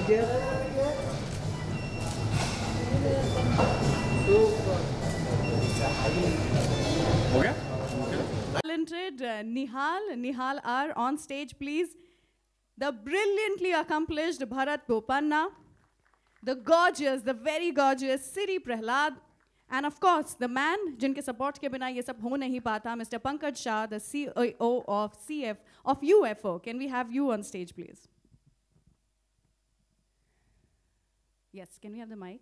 हो गया? Talented Nihal R on stage, please. The brilliantly accomplished Bharat Bopanna, the gorgeous, the very gorgeous Siri Prahlad, and of course, the man जिनके support के बिना ये सब हो नहीं पाता, Mr. Pankaj Shah, the CEO of UFO. Can we have you on stage, please? Yes, can we have the mic?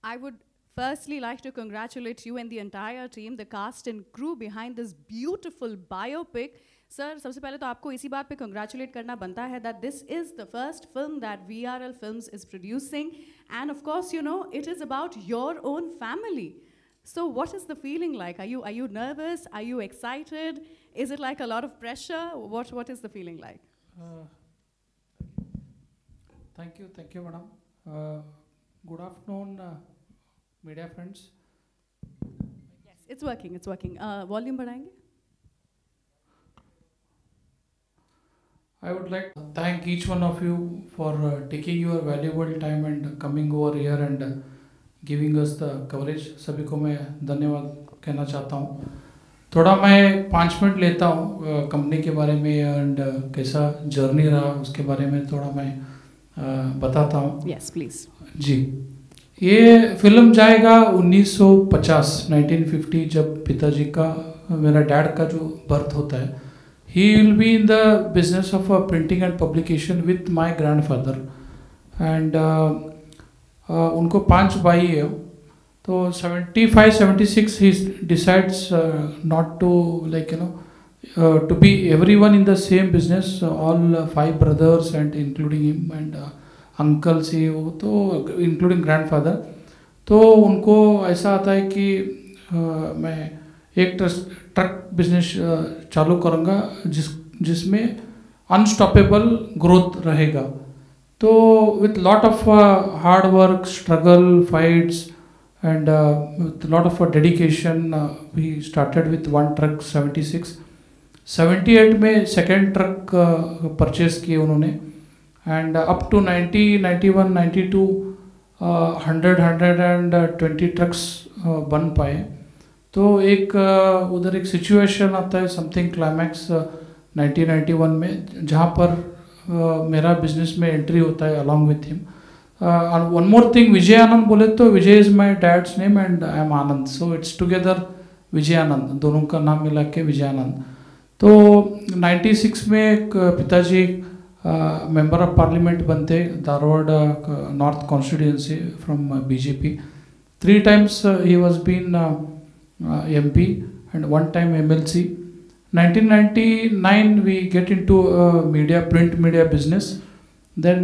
I would firstly like to congratulate you and the entire team, the cast and crew behind this beautiful biopic. Sir, सबसे पहले तो आपको इसी बात पे congratulate करना बनता है that this is the first film that VRL Films is producing, and of course, you know, it is about your own family. So what is the feeling like? Are you nervous? Are you excited? Is it like a lot of pressure? What is the feeling like? Thank you, madam. Good afternoon, media friends. Yes, it's working. Volume बढ़ाएंगे? I would like to thank each one of you for taking your valuable time and coming over here and giving us the coverage. सभी को मैं धन्यवाद कहना चाहता हूँ. थोड़ा मैं 5 मिनट लेता हूँ कंपनी के बारे में एंड कैसा जर्नी रहा उसके बारे में थोड़ा मैं बताता हूँ. Yes, please. जी, ये फिल्म जाएगा 1950 जब पिताजी का मेरा डैड का जो बर्थ होता है. He will be in the business of printing and publication with my grandfather and उनको 5 भाई है. तो 75-76 he decides not to to be everyone in the same business, all 5 brothers and including him and uncles ही वो तो including grandfather. तो उनको ऐसा आता है कि मैं एक ट्रक बिजनेस चालू करूँगा जिसमें अनस्टॉपेबल ग्रोथ रहेगा. तो with lot of hard work, struggle, fights and with lot of dedication we started with 1 truck. 78 में सेकेंड ट्रक परचेज किए उन्होंने एंड अप टू 90, 91, 92 120 ट्रक्स बन पाए. तो एक उधर एक सिचुएशन आता है समथिंग क्लाइमैक्स 1991 में जहाँ पर मेरा बिजनेस में एंट्री होता है along with him. One more thing, Vijay Anand बोले तो Vijay is my dad's name and I am Anand, so it's together Vijay Anand, दोनों का नाम मिला के विजय आनंद. तो 96 में एक पिताजी मेंबर ऑफ पार्लियामेंट बनते Dharwad north constituency from BJP. 3 times he was been MP and 1 time MLC. 1999 we get into print media business. Then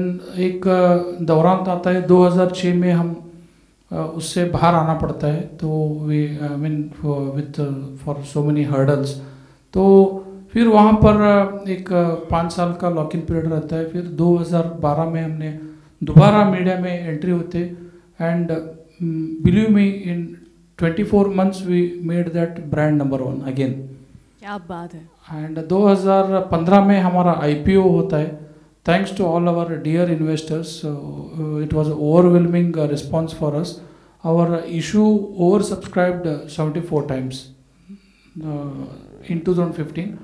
एक दौरान आता है 2006 में हम उससे बाहर आना पड़ता है. तो with for so many hurdles. तो फिर वहाँ पर एक 5 साल का लॉक इन पीरियड रहता है. फिर 2012 में हमने दोबारा मीडिया में एंट्री होते and believe me, in 24 months we made that brand number 1 again. क्या बात है. And 2015 में हमारा IPO होता है. Thanks to all our dear investors, it was overwhelming response for us. Our issue oversubscribed 74 times in 2015.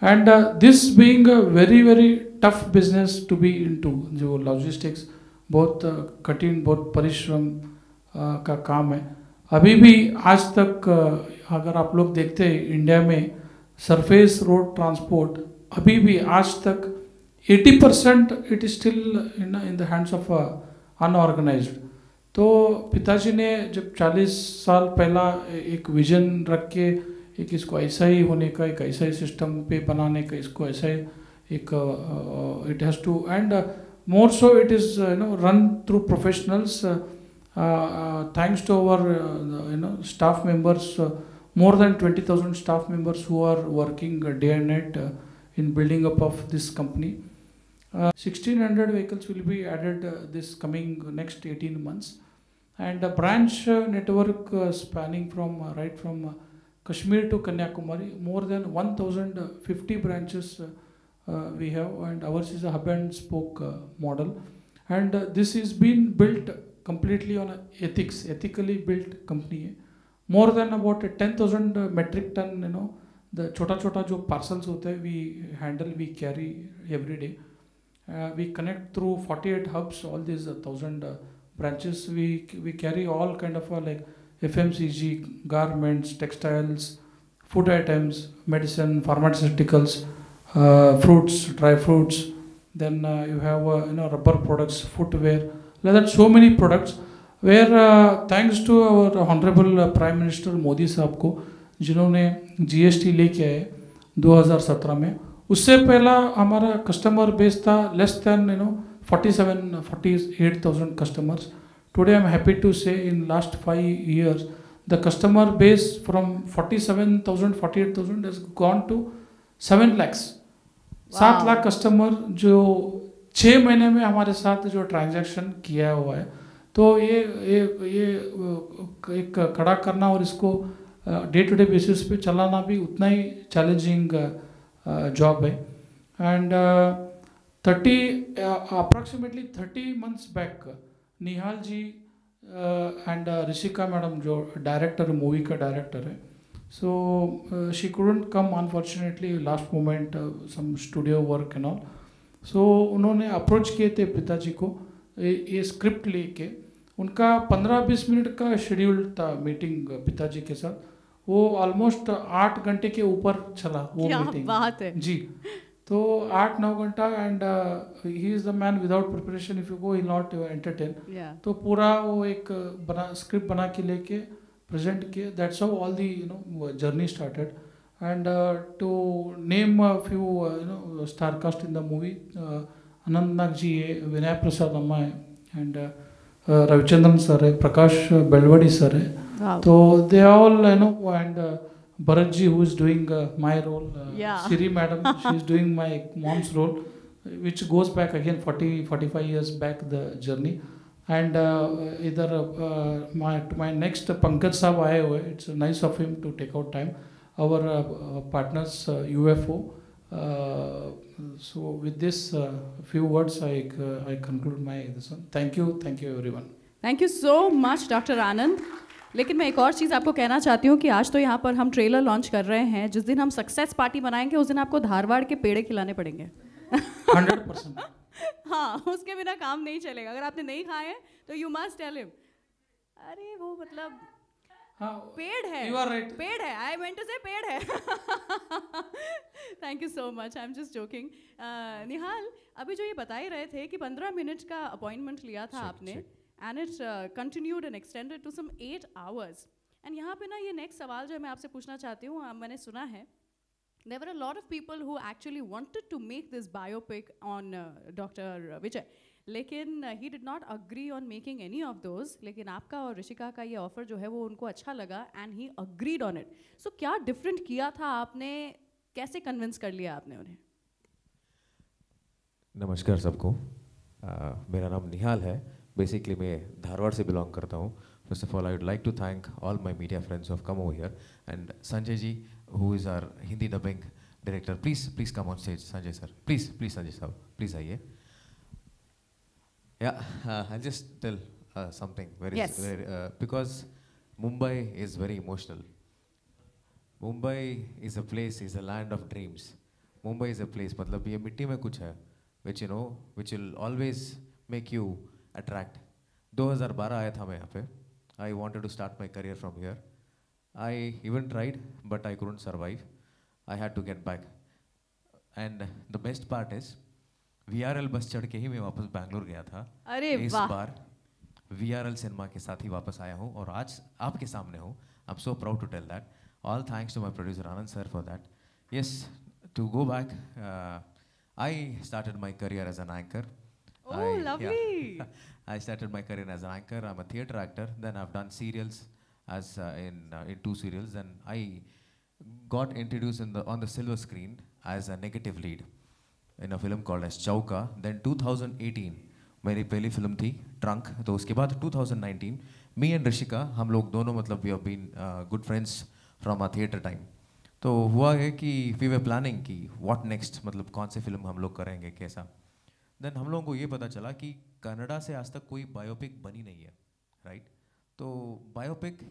And this being a very very tough business to be into, जो logistics बहुत कठिन, बहुत परिश्रम का काम है. अभी भी आज तक अगर आप लोग देखते हैं इंडिया में सरफेस रोड ट्रांसपोर्ट अभी भी आज तक 80% it is still in the hands of unorganised. तो पिताजी ने जब 40 साल पहला एक विजन रख के एक इसको ऐसा ही होने का, एक ऐसा ही सिस्टम पे बनाने का, इसको ऐसा ही एक it has to end more so it is run through professionals, thanks to our staff members, more than 20,000 staff members who are working day and night in building up of this company. 1600 vehicles will be added this coming next 18 months and a branch network spanning from right from Kashmir to Kanyakumari, more than 1050 branches we have, and ours is a hub and spoke model. And this is been built completely on ethics, ethically built company है. More than about 10,000 metric ton, the छोटा छोटा जो parcels होते हैं we handle, we carry every day. We connect through 48 hubs, all these 1,000 branches. We carry all kind of like FMCG, garments, textiles, food items, medicine, pharmaceuticals, fruits, dry fruits. Then you have rubber products, footwear, like that, so many products. Where thanks to our Honorable Prime Minister Modi साहब को, जिन्होंने GST लेके आए 2017 में, उससे पहला हमारा customer base था less than 48,000 customers. Today I'm happy to say in last 5 years the customer base from 47,000 48,000 has gone to 7 lakhs. 7 lakh customer जो 6 महीने में हमारे साथ जो ट्रांजैक्शन किया हुआ है, तो ये एक खड़ा करना और इसको डे टू डे बेसिस पे चलाना भी उतना ही चैलेंजिंग जॉब है. And approximately 30 months back, Nihal ji and Rishika madam जो डायरेक्टर मूवी का डायरेक्टर है, so she couldn't come unfortunately last moment, some studio work and all. So उन्होंने अप्रोच किए थे पिताजी को ये स्क्रिप्ट लेके. उनका 15-20 मिनट का शेड्यूल था मीटिंग पिताजी के साथ. वो ऑलमोस्ट 8 घंटे के ऊपर चला वो मीटिंग. बात है जी. तो 8-9 घंटा. And he is the man without preparation, if you go he not entertain. तो पूरा वो एक स्क्रिप्ट बना के लेके present किए. That's how all the journey started. And to name a few star cast in the movie, Anand Nag ji है, Vinay Prasad amma है, and Ravichandran sir है, Prakash Belwadi sir है. Wow. So they all and Bharat ji who is doing my role, Siri madam, she is doing my mom's role, which goes back again 40-45 years back the journey. And इधर my next Pankaj साहब आए हुए. It's nice of him to take out time. Our partners UFO. So with this few words I conclude my this one. Thank you everyone. Thank you so much Dr. Anand. लेकिन मैं एक और चीज़ आपको कहना चाहती हूँ कि आज तो यहाँ पर हम ट्रेलर लॉन्च कर रहे हैं. जिस दिन हम सक्सेस पार्टी बनाएंगे उस दिन आपको धारवाड़ के पेड़े खिलाने पड़ेंगे. 100%. हाँ, उसके बिना काम नहीं चलेगा. अगर आपने नहीं खाए हैं तो यू मस्ट टेल हिम. अरे वो मतलब पेड़ है. You are right. पेड़ है. आई मेंट टू से पेड़ है. Thank you so much. I am just joking. Nihal, अभी जो ये बता ही रहे थे कि 15 मिनट का अपॉइंटमेंट लिया था आपने, and it continued and extended to some 8 hours. And यहाँ पे ना ये नेक्स्ट सवाल जो मैं आपसे पूछना चाहती हूँ, मैंने सुना है there were a lot of people who actually wanted to make this biopic on Dr. Vijay. लेकिन he did not agree on making any of those. लेकिन आपका और ऋषिका का ये ऑफर जो है वो उनको अच्छा लगा and he agreed on it. So क्या डिफरेंट किया था आपने, कैसे कन्विंस कर लिया आपने उन्हें? नमस्कार सबको. मेरा नाम निहाल है. बेसिकली मैं धारवाड़ से बिलोंग करता हूँ. First of all, I would like to thank all my media friends who have come over here, and Sanjay ji, who is our Hindi dubbing director. Please come on stage, Sanjay sir. Please Sanjay sir, please आइए. Yeah, I'll just tell something very, because Mumbai is very emotional. Mumbai is a place, is a land of dreams. Mumbai is a place, मतलब ये मिट्टी में कुछ है, which will always make you attract. 2012 आया था मैं यहाँ पे. I wanted to start my career from here. I even tried, but I couldn't survive. I had to get back. And the best part is, VRL बस चढ़ के ही मैं वापस बैंगलोर गया था. अरे इस वाह. बार VRL सिनेमा के साथ ही वापस आया हूँ और आज आपके सामने हूँ. I'm so proud to tell that. All thanks to my producer Anand sir for that. Yes, to go back, I started my career as an anchor. Oh, lovely. I started my career as an anchor. I'm a theatre actor. Then I've done serials as in 2 serials. And I got introduced on the silver screen as a negative lead in a film called as Chauka. Then 2018 मेरी पहली film थी trunk. तो उसके बाद 2019 me and Rishika, हम लोग दोनों मतलब we have been good friends from our theatre time. तो हुआ है कि we were planning कि what next, मतलब कौन सी फिल्म हम लोग करेंगे कैसा. Then हम लोगों को ये पता चला कि कनाडा से आज तक कोई बायोपिक बनी नहीं है, right? तो biopic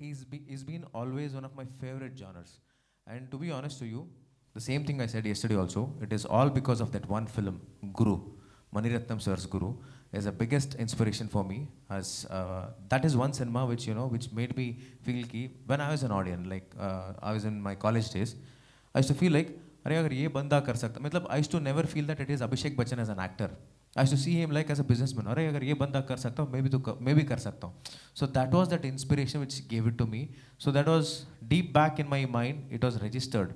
is been always one of my favorite genres. And to be honest to you, the same thing I said yesterday also, it is all because of that one film, Guru. Maniratnam sir's Guru is the biggest inspiration for me, as that is one cinema which which made me feel कि when I was an audience, like I was in my college days, I used to feel like अरे अगर ये बंदा कर सकता, मतलब I used to never feel that it is Abhishek Bachchan as an actor. I used to see him like as a businessman. अरे अगर ये बंदा कर सकता हूँ, मैं भी कर सकता हूँ. So that was that inspiration which gave it to me. So that was deep back in my mind. It was registered.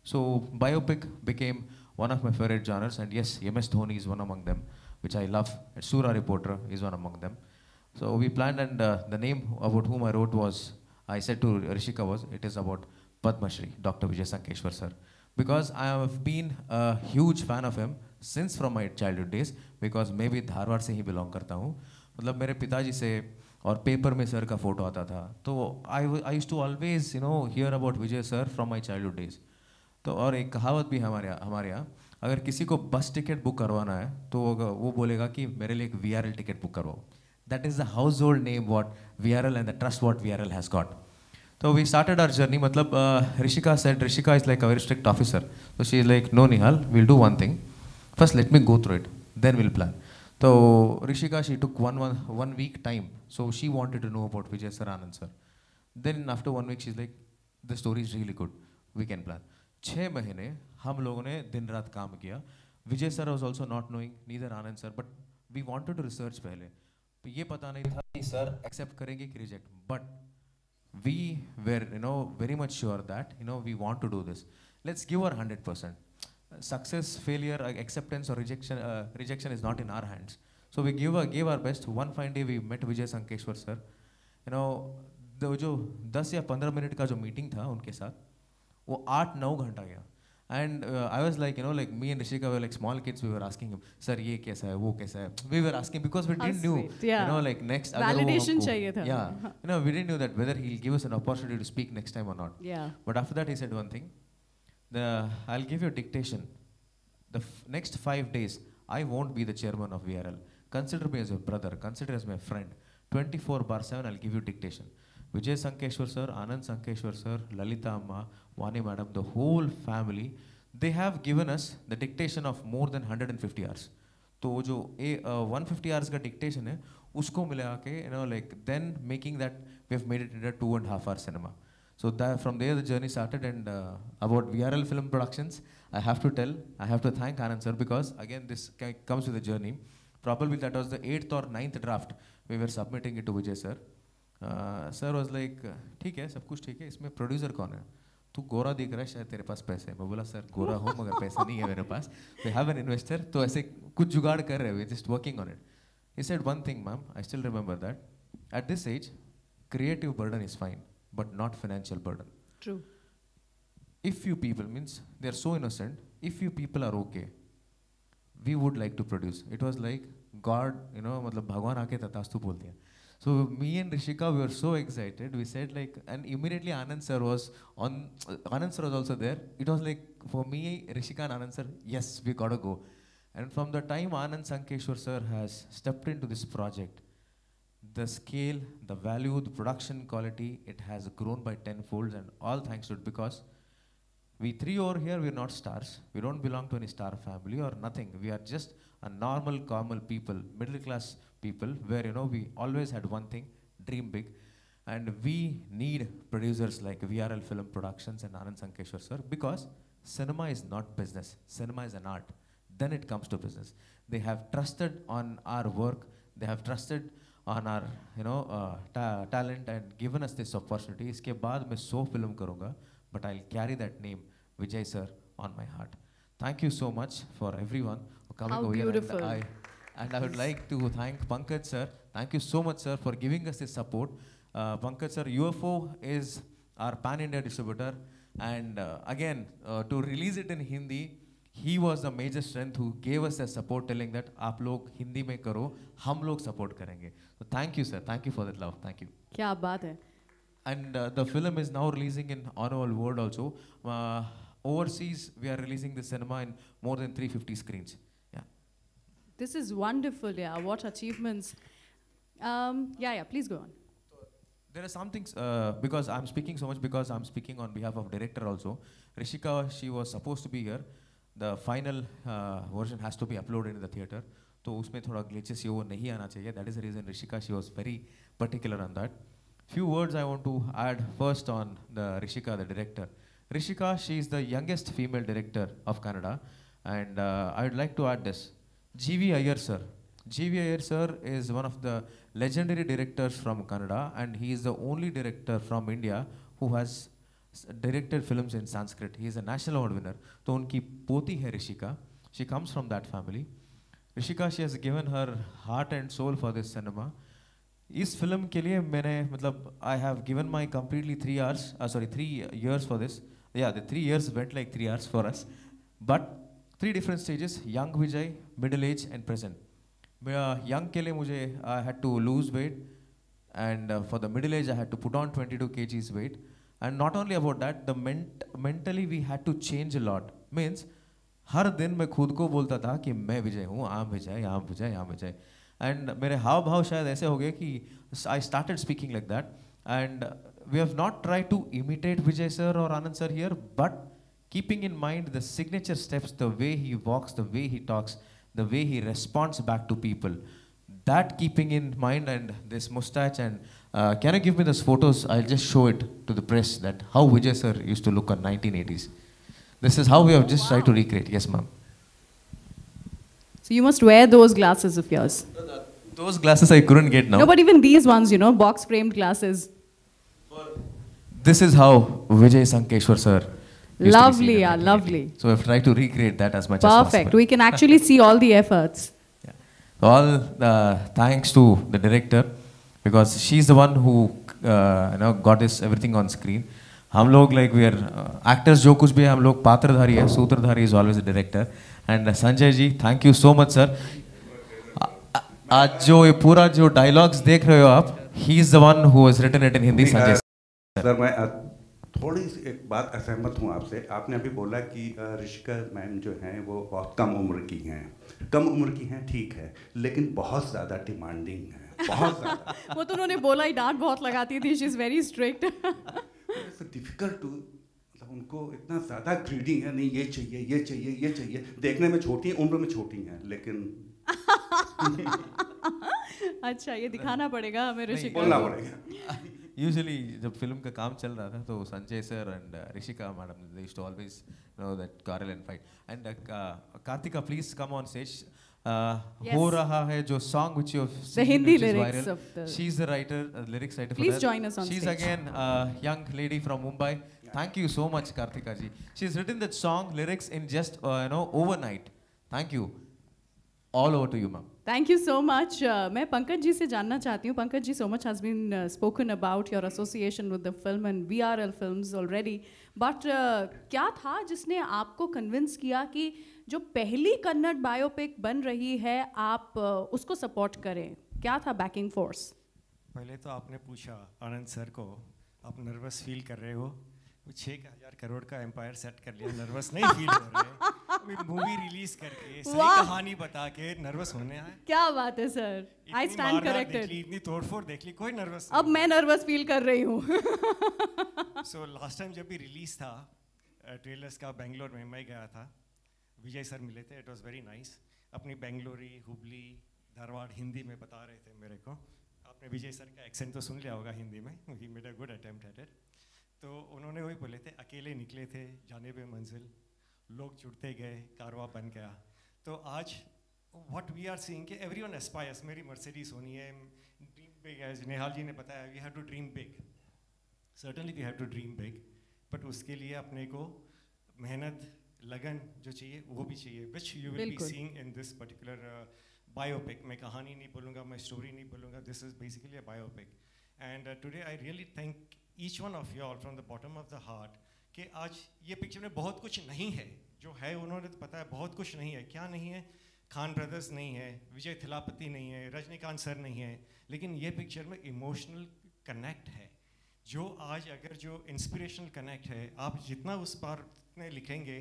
So biopic became one of my favorite genres, and yes, MS Dhoni is one among them, which I love. And Sura Reporter is one among them. So we planned, and the name about whom I wrote was, I said to Rishika was, it is about Padma Shri, Dr. Vijay Sankeshwar sir. Because I have been a huge fan of him since from my childhood days, because मैं भी धारवाड़ से ही belong करता हूँ. मतलब मेरे पिताजी से और पेपर में सर का फोटो आता था. तो I used to always hear about Vijay sir from my childhood days. तो और एक कहावत भी हमारे यहाँ, अगर किसी को बस टिकट बुक करवाना है तो वो बोलेगा कि मेरे लिए एक VRL टिकट बुक करवाओ. That is the household name what VRL and the trust what VRL has got. So we started our journey. मतलब Rishika said, Rishika is like a very strict officer. So she is like, no Nihal, we'll do one thing. First let me go through it, then we'll plan. So Rishika, she took one week time. So she wanted to know about Vijay sir, Anand sir. Then after 1 week, she's like, the story is really good, we can plan. 6 महीने हम लोगों ने दिन रात काम किया. विजय sir was also not knowing, neither Anand sir, but we wanted to research पहले. तो ये पता नहीं था कि सर accept करेंगे कि reject. But we were very much sure that we want to do this. Let's give our 100%. Success, failure, acceptance or rejection is not in our hands. So we gave our best. One fine day we met Vijay Sankeshwar sir. The जो 10 या 15 minute का जो meeting था उनके साथ, वो 8-9 घंटा गया. And I was like, like me and Rishika were like small kids. We were asking him, sir, ये कैसा है, वो कैसा है. We were asking because we didn't know, like next. Validation चाहिए था. Yeah, we didn't know that whether he'll give us an opportunity to speak next time or not. Yeah. But after that, he said one thing. I'll give you a dictation. The next 5 days, I won't be the chairman of VRL. Consider me as your brother. Consider as my friend. 24/7, I'll give you dictation. Vijay Sankeshwar sir, Anand Sankeshwar sir, Lalita Amma, Vani madam, the whole family, they have given us the dictation of more than 150 hours. तो जो 150 hours का dictation है, उसको मिला के like then making that we have made it into a 2.5 hour cinema. So that from there the journey started. And about VRL Film Productions, I have to thank Anand sir, because again this comes with a journey. Probably that was the 8th or 9th draft we were submitting it to Vijay sir. Sir was like, ठीक है, सब कुछ ठीक है, इसमें producer कौन है? तू गोरा दिख रहा है, शायद तेरे पास पैसे है. मैं बोला सर गोरा हूँ मगर पैसा नहीं है मेरे पास. We have an investor, तो ऐसे कुछ जुगाड़ कर रहे हैं, we're just working on it. He said one thing, ma'am, I still remember that. At this age, creative burden is fine, but not financial burden. True. If you people, means they are so innocent, if you people are okay, we would like to produce. It was like God, मतलब भगवान आके तथास्तु बोल दिया. So me and Rishika, we were so excited. We said like, and immediately Anand sir was also there. It was like for me, Rishika and Anand sir, yes, we gotta go. And from the time Anand Sankeshwar sir has stepped into this project, the scale, the value, the production quality, it has grown by 10-fold, and all thanks to it, because we three over here, we're not stars. We don't belong to any star family or nothing. We are just a normal, common people, middle class people, where we always had one thing, dream big. And we need producers like VRL Film Productions and Anand Sankeshwar sir, because cinema is not business. Cinema is an art. Then it comes to business. They have trusted on our work. They have trusted on our talent and given us this opportunity. इसके बाद मैं 100 film करूँगा, but I'll carry that name, Vijay sir, on my heart. Thank you so much for everyone coming How over beautiful. here. And I would like to thank Pankaj sir. Thank you so much, sir, for giving us this support. Pankaj sir, UFO is our pan-India distributor. And again, to release it in Hindi, he was the major strength who gave us the support, telling that आप लोग हिंदी में करो, हम लोग support करेंगे. So thank you, sir. Thank you for that love. Thank you. क्या बात है. And the film is now releasing in on all world also. Overseas, we are releasing the cinema in more than 350 screens. Yeah. This is wonderful, yeah. What achievements. Yeah, please go on. There are some things, because I'm speaking so much because I'm speaking on behalf of director also. Rishika, she was supposed to be here. The final version has to be uploaded in the theater. तो उसमें थोड़ा glitches ये वो नहीं आना चाहिए. That is the reason Rishika, she was very particular on that. Few words I want to add first on the Rishika, the director. Rishika, she is the youngest female director of Kannada, and I would like to add this. G.V. Iyer sir. G.V. Iyer sir is one of the legendary directors from Kannada, and he is the only director from India who has directed films in Sanskrit. He is a national award winner. तो उनकी पोती है Rishika. She comes from that family. Rishika, she has given her heart and soul for this cinema. इस film के लिए मैंने मतलब I have given my completely 3 hours, 3 years for this. Yeah, the 3 years went like 3 hours for us. But 3 different stages: young Vijay, middle age, and present. Young के लिए मुझे I had to lose weight, and for the middle age I had to put on 22 kgs weight. And not only about that, the mentally we had to change a lot. Means हर दिन मैं खुद को बोलता था कि मैं विजय हूँ, आम विजय, आम विजय, आम विजय. And मेरे हाव भाव शायद ऐसे हो गए कि I started speaking like that. And we have not tried to imitate Vijay sir or Anand sir here, but keeping in mind the signature steps, the way he walks, the way he talks, the way he responds back to people. That keeping in mind, and this mustache, and can you give me those photos? I'll just show it to the press that how Vijay sir used to look on 1980s. This is how we have just tried to recreate. Yes, ma'am. So you must wear those glasses of yours. Those glasses I couldn't get now. No, but even these ones, box framed glasses. This is how Vijay Sankeshwar sir. Lovely, yeah, lovely. So I've tried to recreate that as much as possible. Perfect. We can actually see all the efforts. Yeah. All thanks to the director, because she's the one who got this everything on screen. हम लोग like we are actors जो कुछ भी है हम लोग पात्रधारी है. सूत्रधारी is always the director. And Sanjay ji, thank you so much sir. आज जो ये पूरा जो dialogues देख रहे हो आप, he is the one who has written it in Hindi. Sanjay sir मैं थोड़ी सी एक बात असहमत हूँ आपसे. आपने अभी बोला कि ऋषिका मैम जो हैं वो बहुत कम उम्र की हैं. कम उम्र की हैं ठीक है, लेकिन बहुत ज़्यादा डिमांडिंग है, बहुत ज़्यादा. वो तो उन्होंने बोला ही, डांट बहुत लगाती थी. She is very strict. It's difficult to, मतलब उनको इतना ज़्यादा ग्रीडिंग है. नहीं ये चाहिए, ये चाहिए, ये चाहिए. देखने में छोटी हैं, उम्र में छोटी हैं, लेकिन अच्छा ये दिखाना पड़ेगा हमें ऋषिका. बोलना पड़ेगा. Usually जब फिल्म का काम चल रहा था तो Sanjay sir and Rishika madam, they used to always know that quarrel and fight. And Kartika, please come on stage. हो रहा है जो song which you have seen, the Hindi which is lyrics viral. of the. She's the writer, lyrics writer. Please for that. join us on She's stage. again a young lady from Mumbai. Thank you so much, Kartika ji. She's written that song lyrics in just overnight. Thank you. All over to you, ma'am. Thank you so much. मैं पंकज जी से जानना चाहती हूँ. Pankaj ji, so much has been spoken about your association with the film and VRL films already. But क्या था जिसने आपको convince किया कि जो पहली कन्नड़ बायोपिक बन रही है आप उसको support करें? क्या था backing force? पहले तो आपने पूछा आनंद सर को, आप nervous feel कर रहे हो? 6,000 करोड़ का एम्पायर सेट कर लिया, नर्वस नहीं फील हो रहे. मूवी रिलीज करके सही कहानी बता के नर्वस होने आए. क्या बात है सर. I stand corrected. इतनी तोड़फोड़ देख ली, कोई नर्वस. अब मैं नर्वस फील कर रही हूँ. सो लास्ट टाइम जब भी रिलीज था ट्रेलर्स का, बेंगलोर में मैं गया था, विजय सर मिले थे. It was very nice. अपनी बेंगलोरी, हुबली, धारवाड़ हिंदी में बता रहे थे मेरे को. आपने विजय सर का एक्सेंट तो सुन लिया होगा हिंदी में. He made a good attempt at it. तो उन्होंने वही बोले थे, अकेले निकले थे जाने पे मंजिल, लोग जुड़ते गए, कारवा बन गया. तो आज व्हाट वी आर सीइंग कि एवरीवन एस्पायर्स. मेरी मर्सिडीज होनी है, dream big. As Nehal ji ने बताया, we have to dream big. Certainly we have to dream big, but उसके लिए अपने को मेहनत, लगन जो चाहिए वो भी चाहिए, which you will be seeing in this particular biopic. मैं कहानी नहीं बोलूँगा, मैं स्टोरी नहीं बोलूँगा. This is basically a biopic. And today I really thank each one of you all from the bottom of the heart कि आज ये पिक्चर में बहुत कुछ नहीं है. जो है उन्होंने तो पता है बहुत कुछ नहीं है. क्या नहीं है? खान ब्रदर्स नहीं है, विजय थिलापति नहीं है, रजनीकांत सर नहीं है, लेकिन ये पिक्चर में इमोशनल कनेक्ट है. जो आज अगर जो इंस्पिरेशनल कनेक्ट है, आप जितना उस पर उतने लिखेंगे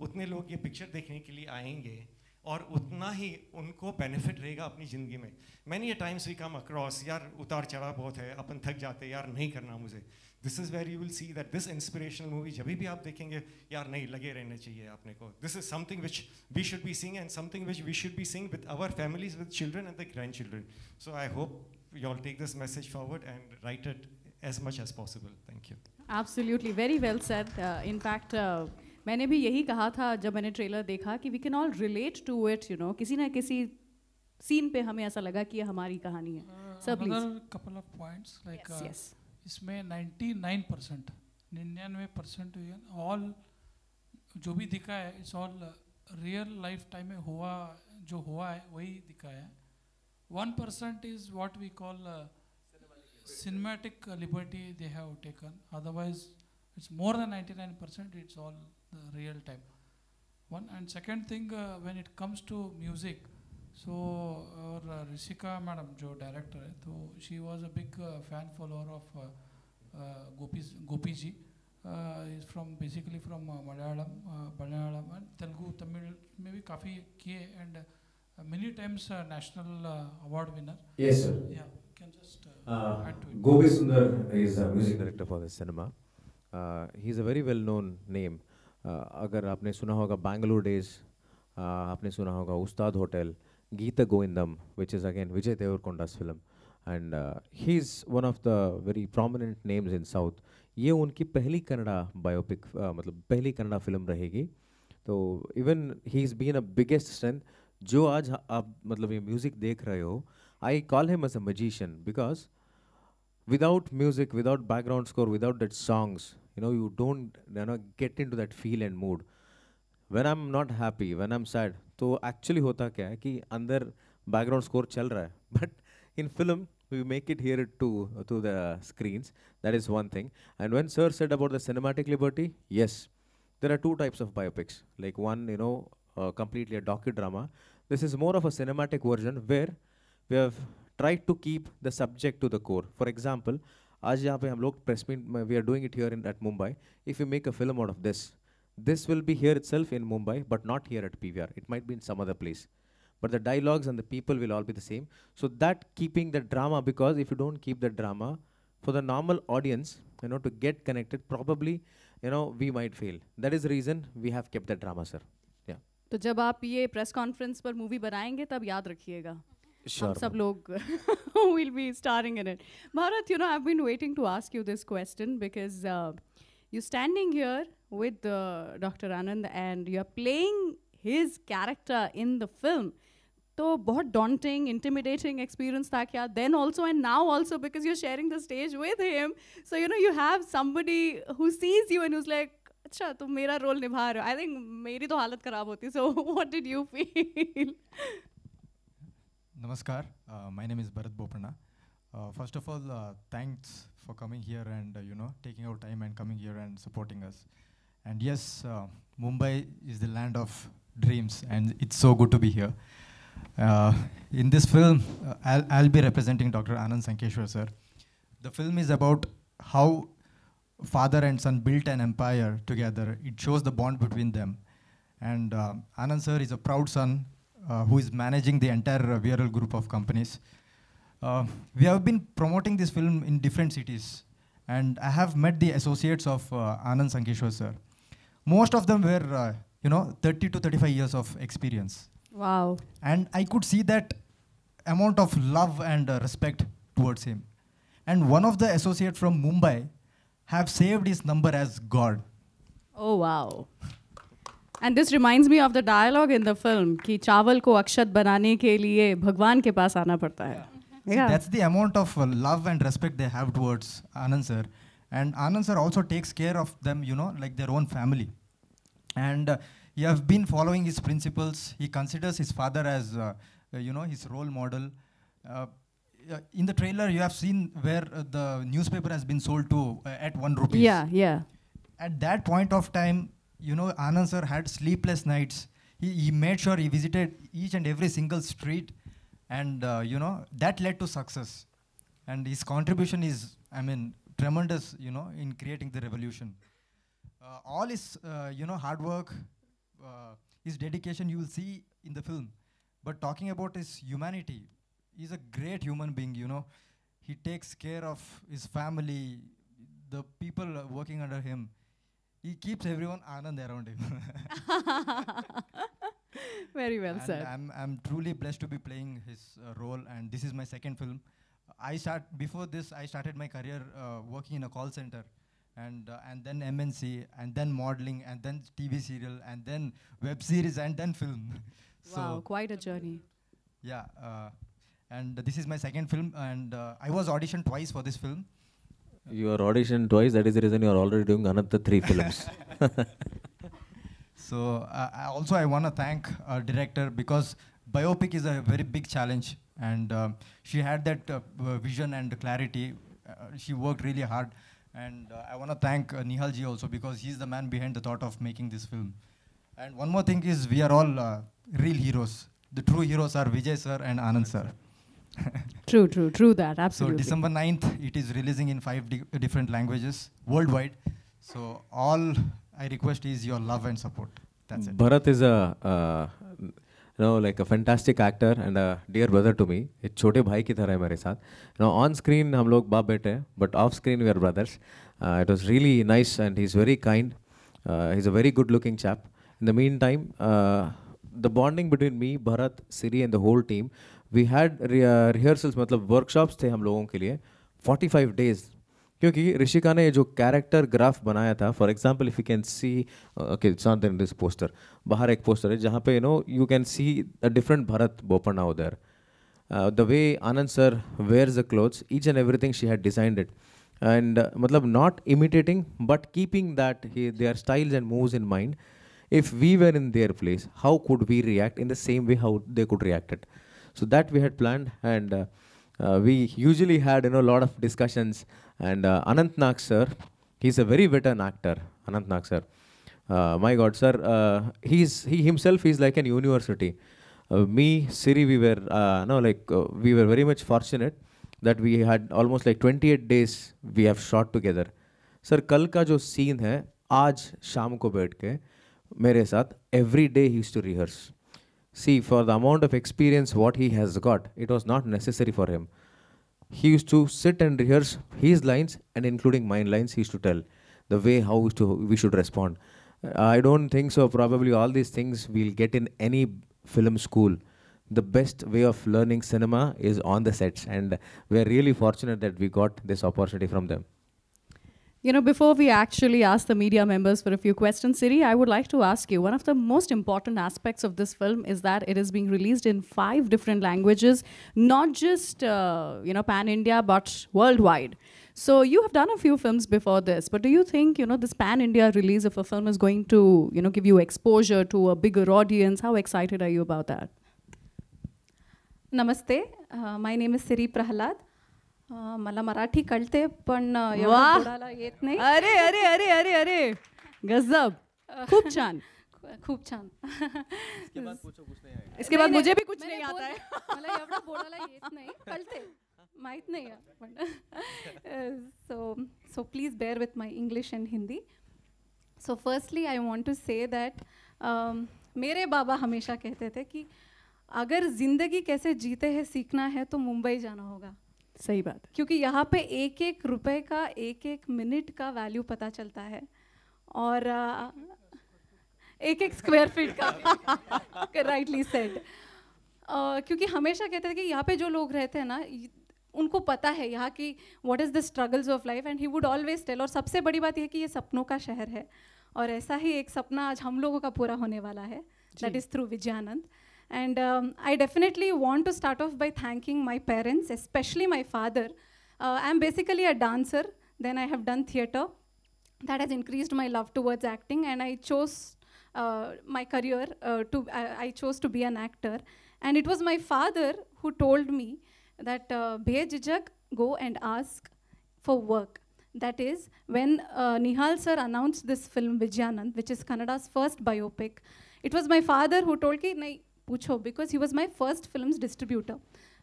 उतने लोग ये पिक्चर देखने के लिए आएंगे और उतना ही उनको बेनिफिट रहेगा अपनी ज़िंदगी में. Many times we come across, यार उतार चढ़ाव बहुत है, अपन थक जाते, यार नहीं करना मुझे. This is where you will see that this inspirational movie जब भी आप देखेंगे, यार नहीं लगे रहने चाहिए आपने को. This is something which we should be seeing and something which we should be seeing with our families, with children and the grand children. So I hope you all take this message forward and write it as much as possible. Thank you. Absolutely, very well said. In fact, मैंने भी यही कहा था जब मैंने trailer देखा कि we can all relate to it, you know. किसी ना किसी सीन पे हमें ऐसा लगा कि ये हमारी कहानी है. So please. Another couple of points like yes, yes. इसमें 99%, 99% all जो भी दिखा है it's all real life time में हुआ, जो हुआ है वही दिखा है. 1% is what we call cinematic liberty they have taken. Otherwise, it's more than 99%. It's all the real time. One and second thing, when it comes to music, so our Rishika madam, जो director है, तो she was a big fan follower of Gopi ji. Is from basically from Malayalam and Telugu, Tamil में भी काफी किए and many times national award winner. Yes, sir. Yeah. Gopi Sundar is a music director for the cinema. He's a very well-known name. अगर आपने सुना होगा Bangalore Days, आपने सुना होगा उस्ताद hotel, Geeta Govindam, which is again Vijay Devarkonda's film, and he's one of the very prominent names in South. ये उनकी पहली कन्नड़ा बायोपिक, मतलब पहली कन्नड़ा फिल्म रहेगी. तो even he's been a biggest strength. जो आज आप मतलब ये म्यूजिक देख रहे हो, I call him as a magician because without music, without background score, without that songs, you don't get into that feel and mood. When I'm not happy, when I'm sad, तो actually होता क्या है कि अंदर background score चल रहा है, but in film we make it hear it to the screens. That is one thing. And when sir said about the cinematic liberty, yes, there are two types of biopics. Like one, completely a docudrama. This is more of a cinematic version where we have tried to keep the subject to the core. For example, आज यहाँ पे हम लोग press meet, we are doing it here at Mumbai. If you make a film out of this, this will be here itself in Mumbai, but not here at PVR. It might be in some other place. But the dialogues and the people will all be the same. So that keeping the drama, because if you don't keep the drama, for the normal audience, to get connected, probably, we might fail. That is the reason we have kept the drama, sir. Yeah. तो जब आप ये press conference पर movie बनाएंगे तब याद रखिएगा. Sure. सब लोग will be starring in it. Bharat, I've been waiting to ask you this question because you're standing here with Dr. Anand and you're playing his character in the film. तो बहुत daunting, intimidating experience था क्या? Then also and now also because you're sharing the stage with him. So you have somebody who sees you and who's like, अच्छा तुम मेरा role निभा रहे हो. I think मेरी तो हालत खराब होती. So what did you feel? Namaskar, my name is Bharat Boprana. First of all, thanks for coming here and taking out time and coming here and supporting us. And yes, Mumbai is the land of dreams and it's so good to be here. In this film, I'll be representing Dr. Anand Sankeshwar sir. The film is about how father and son built an empire together. It shows the bond between them. And Anand sir is a proud son who is managing the entire VRL group of companies. We have been promoting this film in different cities, and I have met the associates of Anand Sankeshwar sir. Most of them were, 30 to 35 years of experience. Wow. And I could see that amount of love and respect towards him. And one of the associates from Mumbai have saved his number as God. Oh, wow. And this reminds me of the dialogue in the film कि चावल को अक्षत बनाने के लिए भगवान के पास आना पड़ता है. See, that's the amount of love and respect they have towards Anand sir. And Anand sir also takes care of them, like their own family. And he has been following his principles. He considers his father as, his role model. In the trailer, you have seen where the newspaper has been sold to at 1 rupee. Yeah. At that point of time, Anand sir had sleepless nights. He made sure he visited each and every single street, and that led to success. and his contribution is, I mean, tremendous, you know, in creating the revolution. All his, you know, hard work, his dedication you will see in the film. But talking about his humanity, he's a great human being, you know. He takes care of his family, the people working under him. He keeps everyone Anand around him. Very well And said. I'm truly blessed to be playing his role, and this is my second film. Before this, I started my career working in a call center, and then MNC, and then modeling, and then TV serial, and then web series, and then film. Wow, quite a journey. Yeah, and this is my second film, and I was auditioned twice for this film. You are auditioned twice, that is the reason you are already doing another 3 films. So I want to thank our director, because biopic is a very big challenge, and she had that vision and clarity. She worked really hard, and I want to thank Nihal ji also, because he's the man behind the thought of making this film. And one more thing is, we are all real heroes. The true heroes are Vijay sir and Anand sir. True that, So absolutely. December 9th, it is releasing in 5 different languages worldwide. So all I request is your love and support. That's it. Bharat is like a fantastic actor and a dear brother to me. एक छोटे भाई की तरह है मेरे साथ. On screen हम लोग बाप बेटे हैं, but off screen we are brothers. It was really nice, and he's very kind. He's a very good looking chap. In the meantime, the bonding between me, Bharat, Siri and the whole team, we had rehearsals, मतलब workshops थे हम लोगों के लिए 45 days. क्योंकि ऋषिका ने जो character graph बनाया था, for example if you can see, okay it's not in this poster, बाहर एक पोस्टर है जहाँ पे you can see a different Bharat Bopanna उधर. The way Anand sir wears the clothes, each and everything she had designed it, and मतलब not imitating but keeping that their styles and moves in mind. If we were in their place, how could we react in the same way how they could react it? So that we had planned, and we usually had a lot of discussions. And Anant Nag sir, he's a very veteran actor. Anant Nag sir, my God sir, he himself is like an university. Me, Siri, we were we were very much fortunate that we had almost like 28 days we have shot together. Sir, कल का जो scene है, आज शाम को बैठ के मेरे साथ every day he used to rehearse. See, for the amount of experience what he has got, it was not necessary for him. He used to sit and rehearse his lines, and including my lines, he used to tell the way how we should respond. I don't think so. Probably all these things we'll get in any film school. The best way of learning cinema is on the sets, and we're really fortunate that we got this opportunity from them. You know, before we actually ask the media members for a few questions, Siri, I would like to ask you, one of the most important aspects of this film is that it is being released in 5 different languages, not just, pan-India, but worldwide. So you have done a few films before this, but do you think, this pan-India release of a film is going to, give you exposure to a bigger audience? How excited are you about that? Namaste, my name is Siri Prahalad. मला मराठी कळते पण एवढं बोलायला येत नाही. अरे अरे अरे अरे अरे गजब, खूप छान. खूप छान. इसके बाद मुझे भी कुछ नहीं आता है. मला एवढं बोलायला येत नाही, कळते, माहित नाही पण. So please bear with my English and Hindi. So firstly I want to say that मेरे बाबा हमेशा कहते थे कि अगर जिंदगी कैसे जीते हैं सीखना है तो मुंबई जाना होगा. सही बात. क्योंकि यहाँ पे 1-1 रुपए का 1-1 मिनट का वैल्यू पता चलता है, और 1-1 स्क्वायर फीट का राइटली सेड. क्योंकि हमेशा कहते थे कि यहाँ पे जो लोग रहते हैं ना, उनको पता है यहाँ की what is the struggles of life, and he would always tell. और सबसे बड़ी बात यह कि ये सपनों का शहर है, और ऐसा ही एक सपना आज हम लोगों का पूरा होने वाला है. That is through Vijayanand. And I definitely want to start off by thanking my parents, especially my father. I'm basically a dancer. Then I have done theatre. That has increased my love towards acting, and I chose my career I chose to be an actor. And it was my father who told me that Bejijak, go and ask for work. That is, when Nihal sir announced this film Vijayanand, which is Kannada's first biopic, it was my father who told me, nahi, pucho, because he was my first film's distributor.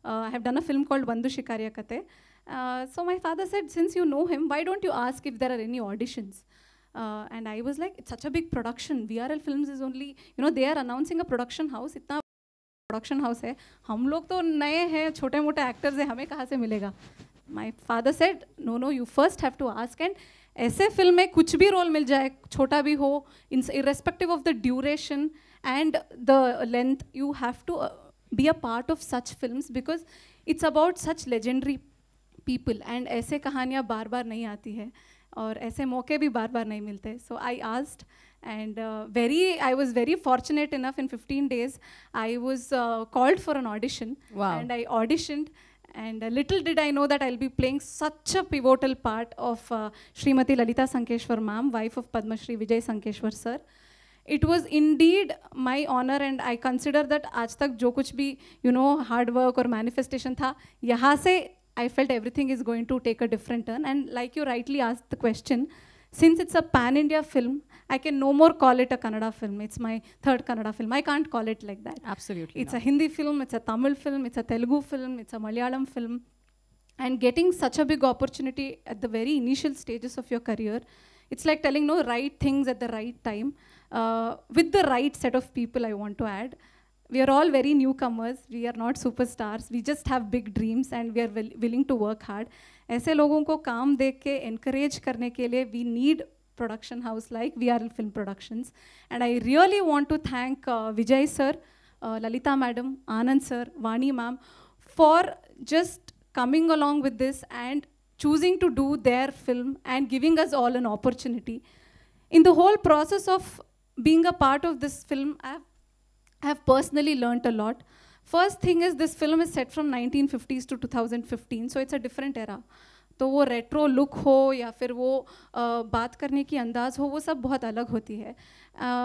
I have done a film called Vandu Shikarya Kate, So my father said, since you know him, why don't you ask if there are any auditions? And I was like, it's such a big production. VRL Films is only, you know, they are announcing a production house. इतना production house है. हम लोग तो नए हैं, छोटे मोटे actors हैं, हमें कहाँ से मिलेगा? My father said, no, you first have to ask. And ऐसे फिल्म में कुछ भी रोल मिल जाए, छोटा भी हो, irrespective of the duration and the length, you have to be a part of such films because it's about such legendary people. And ऐसे कहानियाँ बार बार नहीं आती है और ऐसे मौके भी बार बार नहीं मिलते. So I asked, and I was very fortunate enough. In 15 days, I was called for an audition. Wow. And I auditioned. And little did I know that I'll be playing such a pivotal part of Srimati Lalita Sankeshwar ma'am, wife of Padma Shri Vijay Sankeshwar sir. It was indeed my honor, and I consider that आज तक जो कुछ भी, you know, hard work और manifestation था, यहाँ से I felt everything is going to take a different turn. And like you rightly asked the question, since it's a pan-India film, I can no more call it a Kannada film. It's my third Kannada film. I can't call it like that. Absolutely. It's a Hindi film, it's a Tamil film, it's a Telugu film, it's a Malayalam film. And getting such a big opportunity at the very initial stages of your career, it's like telling no right things at the right time, with the right set of people, I want to add. We are all very newcomers. We are not superstars. We just have big dreams and we are willing to work hard. ऐसे लोगों को काम देख के encourage करने के लिए we need production house like VRL Film Productions. And I really want to thank Vijay sir, Lalita madam, Anand sir, Vani ma'am for just coming along with this and choosing to do their film and giving us all an opportunity. In the whole process of being a part of this film, I have personally learnt a lot. First thing is, this film is set from 1950s to 2015, so it's a different era. तो वो retro look हो या फिर वो बात करने की अंदाज़ हो, वो सब बहुत अलग होती है.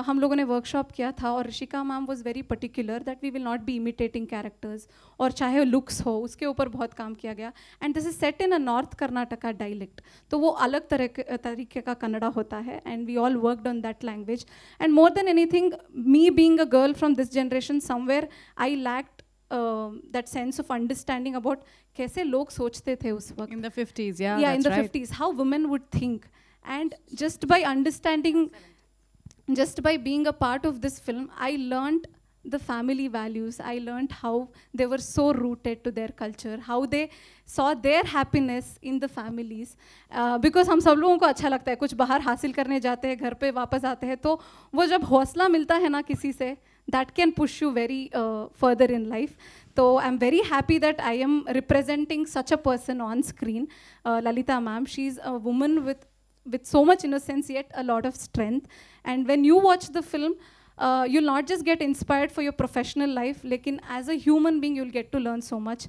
हम लोगों ने वर्कशॉप किया था और Rishika ma'am was very particular that we will not be imitating characters, और चाहे लुक्स हो उसके ऊपर बहुत काम किया गया. And this is set in a north Karnataka dialect, तो वो अलग तरीके का कन्नड़ा होता है. And we all worked on that language. And more than anything, me being a girl from this generation, somewhere I lacked that sense of understanding about कैसे लोग सोचते थे उस वक्त. In the 50s, yeah, in that's the right. 50s, how women would think. And just by understanding, just by being a part of this film, I learned the family values. I learned how they were so rooted to their culture, how they saw their happiness in the families. Because हम सब लोगों को अच्छा लगता है, कुछ बाहर हासिल करने जाते हैं, घर पे वापस आते हैं, तो वो जब हौसला मिलता है ना किसी से, that can push you very further in life. So I'm very happy that I am representing such a person on screen. Lalita ma'am, she's a woman with so much innocence yet a lot of strength. And when you watch the film, you'll not just get inspired for your professional life, lekin as a human being, you'll get to learn so much.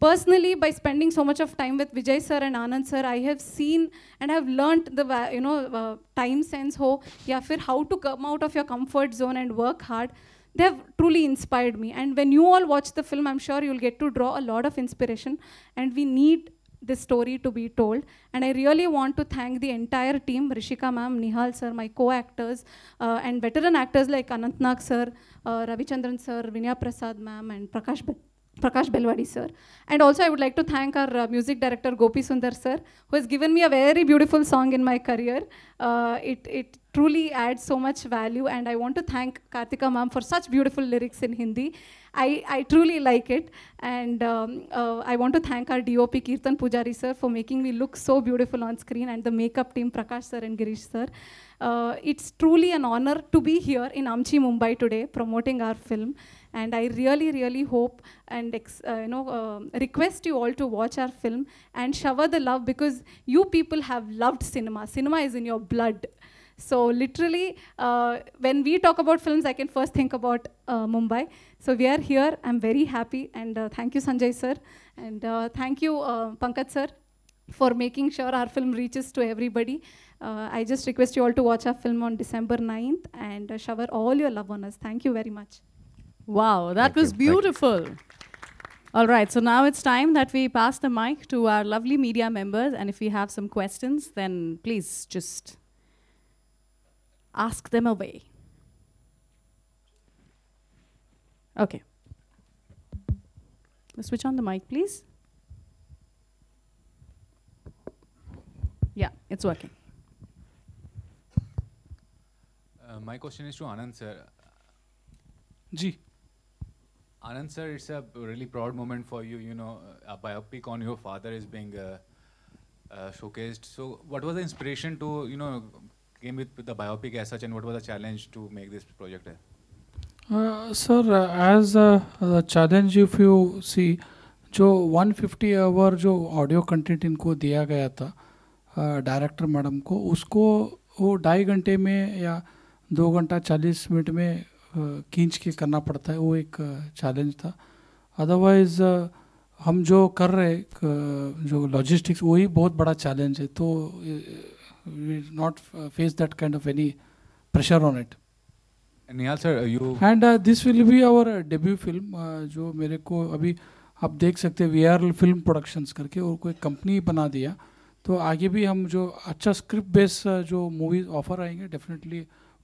Personally, by spending so much of time with Vijay sir and Anand sir, I have seen and have learnt the time sense ho, ya fir how to come out of your comfort zone and work hard. They have truly inspired me. And when you all watch the film, I'm sure you'll get to draw a lot of inspiration. And we need this story to be told. And I really want to thank the entire team, Rishika ma'am, Nihal sir, my co-actors, and veteran actors like Anantnag sir, Ravichandran sir, Vinaya Prasad ma'am, and Prakash Belwadi sir. And also I would like to thank our music director Gopi Sundar sir, who has given me a very beautiful song in my career. It truly adds so much value, and I want to thank Kartika ma'am for such beautiful lyrics in Hindi. I truly like it. And I want to thank our DOP Kirtan Pujari sir for making me look so beautiful on screen, and the makeup team Prakash sir and Girish sir. It's truly an honor to be here in Amchi, Mumbai today promoting our film. And I really, really hope and request you all to watch our film and shower the love, because you people have loved cinema. Cinema is in your blood. So literally, when we talk about films, I can first think about Mumbai. So we are here. I'm very happy. And thank you, Sanjay sir. And thank you, Pankaj sir, for making sure our film reaches to everybody. I just request you all to watch our film on December 9th and shower all your love on us. Thank you very much. Wow, that was beautiful. All right, so now it's time that we pass the mic to our lovely media members. And if we have some questions, then please just ask them away. Okay. Switch on the mic, please. Yeah, it's working. My question is to Anand sir. Ji. Anand sir, it's a really proud moment for you. You know, a biopic on your father is being showcased. So, what was the inspiration to, you know, came with the biopic as such, and what was the challenge to make this project? Sir, as a challenge, if you see, जो 150 our जो audio content इनको दिया गया था director madam को, उसको वो 2.5 घंटे में या 2 घंटा 40 मिनट में खींच के करना पड़ता है, वो एक चैलेंज था. अदरवाइज हम जो कर रहे जो लॉजिस्टिक्स, वही बहुत बड़ा चैलेंज है. तो we not face that kind of any pressure on it. Nihal sir, you and this will be our debut film. जो मेरे को अभी आप देख सकते हैं वीआर फिल्म प्रोडक्शंस करके, और कोई कंपनी बना दिया. तो आगे भी हम जो अच्छा स्क्रिप्ट बेस जो मूवीज ऑफर आएंगे, definitely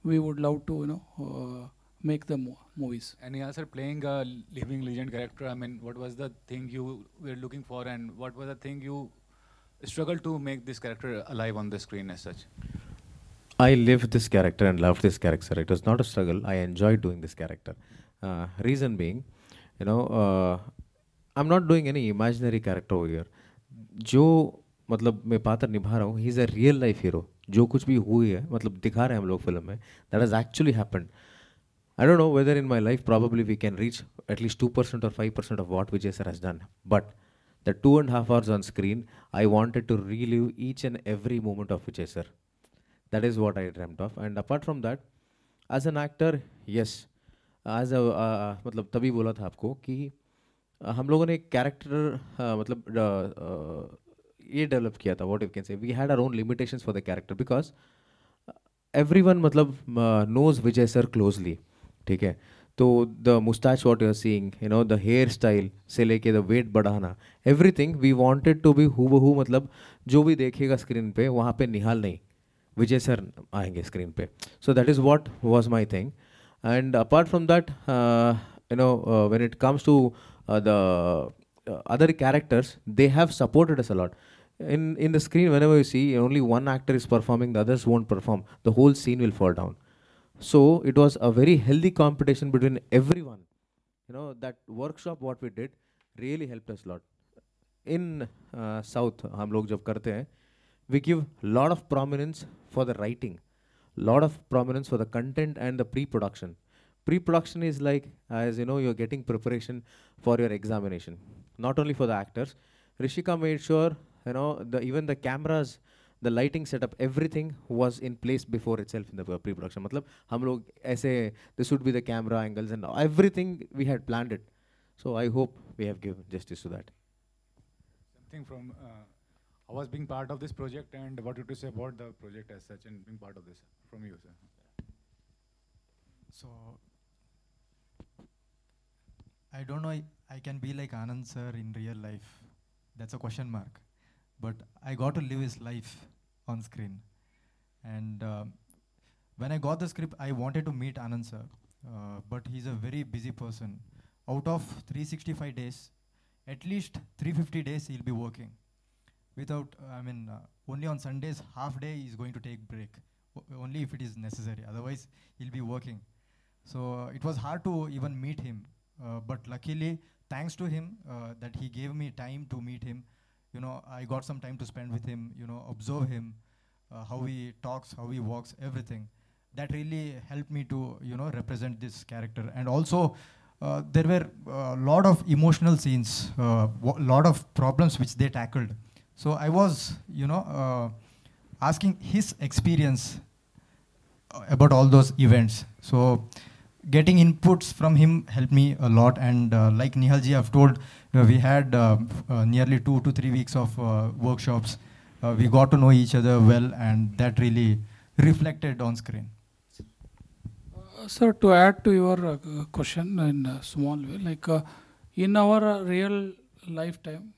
we would love to you know make the movies. And Nihal sir, playing a living legend character, I mean, what was the thing you were looking for, and what was the thing you struggled to make this character alive on the screen as such? I lived this character and loved this character. It was not a struggle. I enjoyed doing this character. Reason being, you know, I'm not doing any imaginary character over here. जो मतलब मैं पात्र निभा रहा हूँ, he is a real life hero. जो कुछ भी हुई है, मतलब दिखा रहे हैं हम लोग फिल्म में, that has actually happened. I don't know whether in my life probably we can reach at least 2% or 5% of what Vijay sir has done. But the 2.5 hours on screen, I wanted to relive each and every moment of Vijay sir. That is what I dreamt of. And apart from that, as an actor, yes. As a मतलब तभी बोला था आपको कि हम लोगों ने एक कैरेक्टर मतलब ये डेवलप किया था. What you can say, we had our own limitations for the character because everyone मतलब knows Vijay sir closely. ठीक है. तो the moustache what you are seeing, you know, the hair style से लेके द वेट बढ़ाना, everything we wanted to be हूबहू. मतलब जो भी देखेगा स्क्रीन पे, वहाँ पे निहाल नहीं, विजय सर आएंगे स्क्रीन पे. So that is what was my thing. And apart from that, you know, when it comes to the other characters, they have supported us a lot. In the screen, whenever you see only one actor is performing, the others won't perform, the whole scene will fall down. So it was a very healthy competition between everyone. You know, that workshop what we did really helped us a lot. In South, हम लोग जब करते हैं, we give lot of prominence for the writing, lot of prominence for the content and the pre-production. Pre-production is like, as you know, you're getting preparation for your examination. Not only for the actors, Rishika made sure, you know, even the cameras, the lighting setup, everything was in place before itself in the pre-production. मतलब हम लोग ऐसे, this would be the camera angles and everything we had planned it. So I hope we have given justice to that. Something from I was being part of this project, and what you to say about the project as such and being part of this from you, sir. So I don't know I can be like Anand sir in real life. That's a question mark. But I got to live his life on screen. And when I got the script, I wanted to meet Anand sir. But he's a very busy person. Out of 365 days, at least 350 days he'll be working. Without, only on Sundays, half day he's going to take break. Only if it is necessary. Otherwise, he'll be working. So it was hard to even meet him. But luckily, thanks to him, that he gave me time to meet him. You know, I got some time to spend with him, you know, observe him, how he talks, how he walks, everything. That really helped me to, you know, represent this character. And also, there were a lot of emotional scenes, lot of problems which they tackled. So I was, you know, asking his experience about all those events. So getting inputs from him helped me a lot. And like Nihalji have told, we had nearly 2 to 3 weeks of workshops. We got to know each other well, and that really reflected on screen. Sir, to add to your question in a small way, like in our real lifetime,